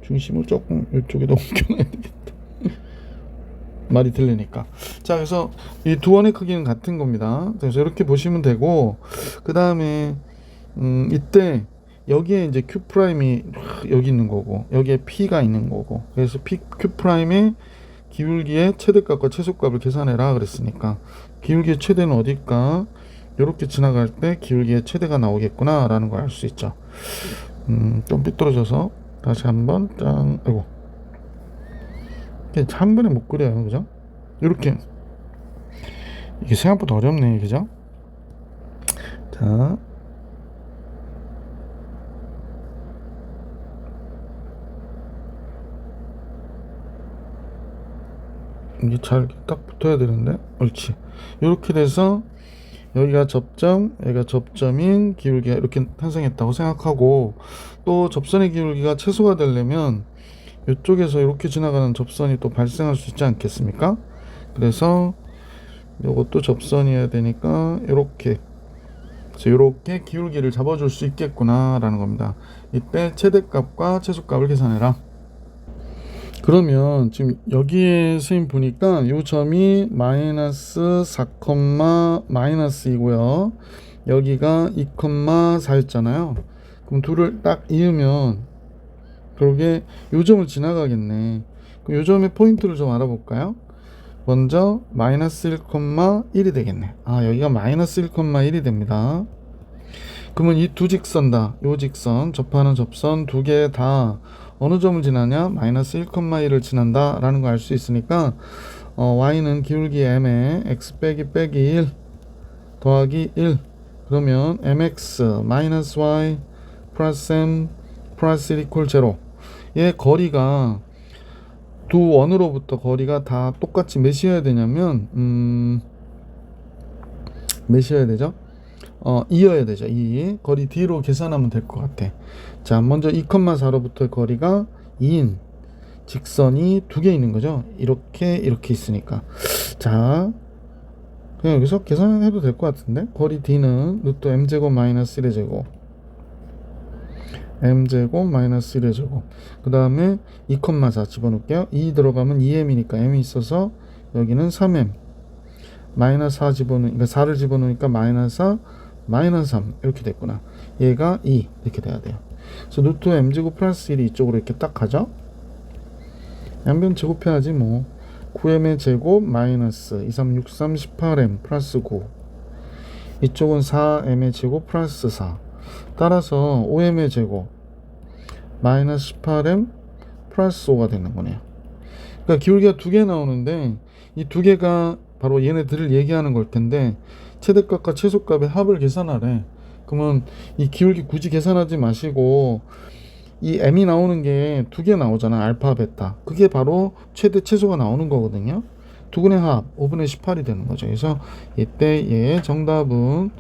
중심을 조금 이쪽에다 옮겨놔야 되겠다. 말이 들리니까. 자, 그래서 이 두 원의 크기는 같은 겁니다. 그래서 이렇게 보시면 되고 그 다음에 이때 여기에 이제 Q 프라임이 여기 있는 거고 여기에 P가 있는 거고 그래서 Q 프라임의 기울기의 최대값과 최소값을 계산해라 그랬으니까 기울기의 최대는 어딜까? 이렇게 지나갈 때 기울기의 최대가 나오겠구나 라는 걸 알 수 있죠. 좀 삐뚤어져서 다시 한번 짠. 아이고 한 번에 못 그려요. 그죠? 이렇게 이게 생각보다 어렵네. 그죠? 자, 이게 잘 딱 붙어야 되는데 옳지. 이렇게 돼서 여기가 접점, 여기가 접점인 기울기가 이렇게 탄생했다고 생각하고 또 접선의 기울기가 최소가 되려면 이쪽에서 이렇게 지나가는 접선이 또 발생할 수 있지 않겠습니까? 그래서 이것도 접선이어야 되니까 이렇게 기울기를 잡아줄 수 있겠구나 라는 겁니다. 이때 최대값과 최소값을 계산해라. 그러면 지금 여기에 선생님 보니까 이 점이 마이너스 4, 마이너스이고요. 여기가 2,4였잖아요. 그럼 둘을 딱 이으면 그러게 요 점을 지나가겠네. 그럼 요 점의 포인트를 좀 알아볼까요? 먼저 마이너스 1,1이 되겠네. 아, 여기가 마이너스 1,1이 됩니다. 그러면 이 두 직선 다, 요 직선, 접하는 접선 두 개 다 어느 점을 지나냐? 마이너스 1,1을 지난다 라는 거 알 수 있으니까 y는 기울기 m에 x 빼기 1 더하기 1, 그러면 mx 마이너스 y 플러스 m 플러스 1 이퀄 0. 얘 거리가 두 원으로부터 거리가 다 똑같이 몇이어야 되냐면 몇이어야 되죠? 2여야 되죠. 2. 거리 D로 계산하면 될 것 같아. 자, 먼저 2,4로부터의 거리가 2인 직선이 두 개 있는 거죠. 이렇게 있으니까. 자, 그냥 여기서 계산해도 될 것 같은데, 거리 D는 루트 m제곱 마이너스 1의 제곱 m제곱 마이너스 1의 제곱, 그 다음에 2,4 집어넣을게요. 2 들어가면 2m이니까 m이 있어서 여기는 3m 마이너스 4 집어넣으니까 4를 집어넣으니까 마이너스 4 마이너스 3 이렇게 됐구나. 얘가 2 이렇게 돼야 돼요. 그래서 루트 m제곱 플러스 1이 이쪽으로 이렇게 딱 가죠. 양변 제곱해야지 뭐. 9m의 제곱 마이너스 2, 3, 6, 3, 18m 플러스 9, 이쪽은 4m의 제곱 플러스 4, 따라서 5m의 제곱 마이너스 18m 플러스 5가 되는 거네요. 그러니까 기울기가 두 개 나오는데 이 두 개가 바로 얘네들을 얘기하는 걸 텐데, 최대값과 최소값의 합을 계산하래. 그러면 이 기울기 굳이 계산하지 마시고 이 m이 나오는 게 두 개 나오잖아. 알파 베타. 그게 바로 최대 최소가 나오는 거거든요. 두근의 합 5분의 18이 되는 거죠. 그래서 이때 얘의 정답은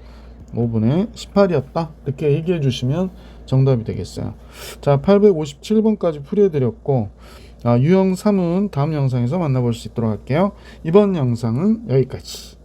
5분의 18이었다 이렇게 얘기해 주시면 정답이 되겠어요. 자, 857번까지 풀이해 드렸고, 유형 3은 다음 영상에서 만나볼 수 있도록 할게요. 이번 영상은 여기까지.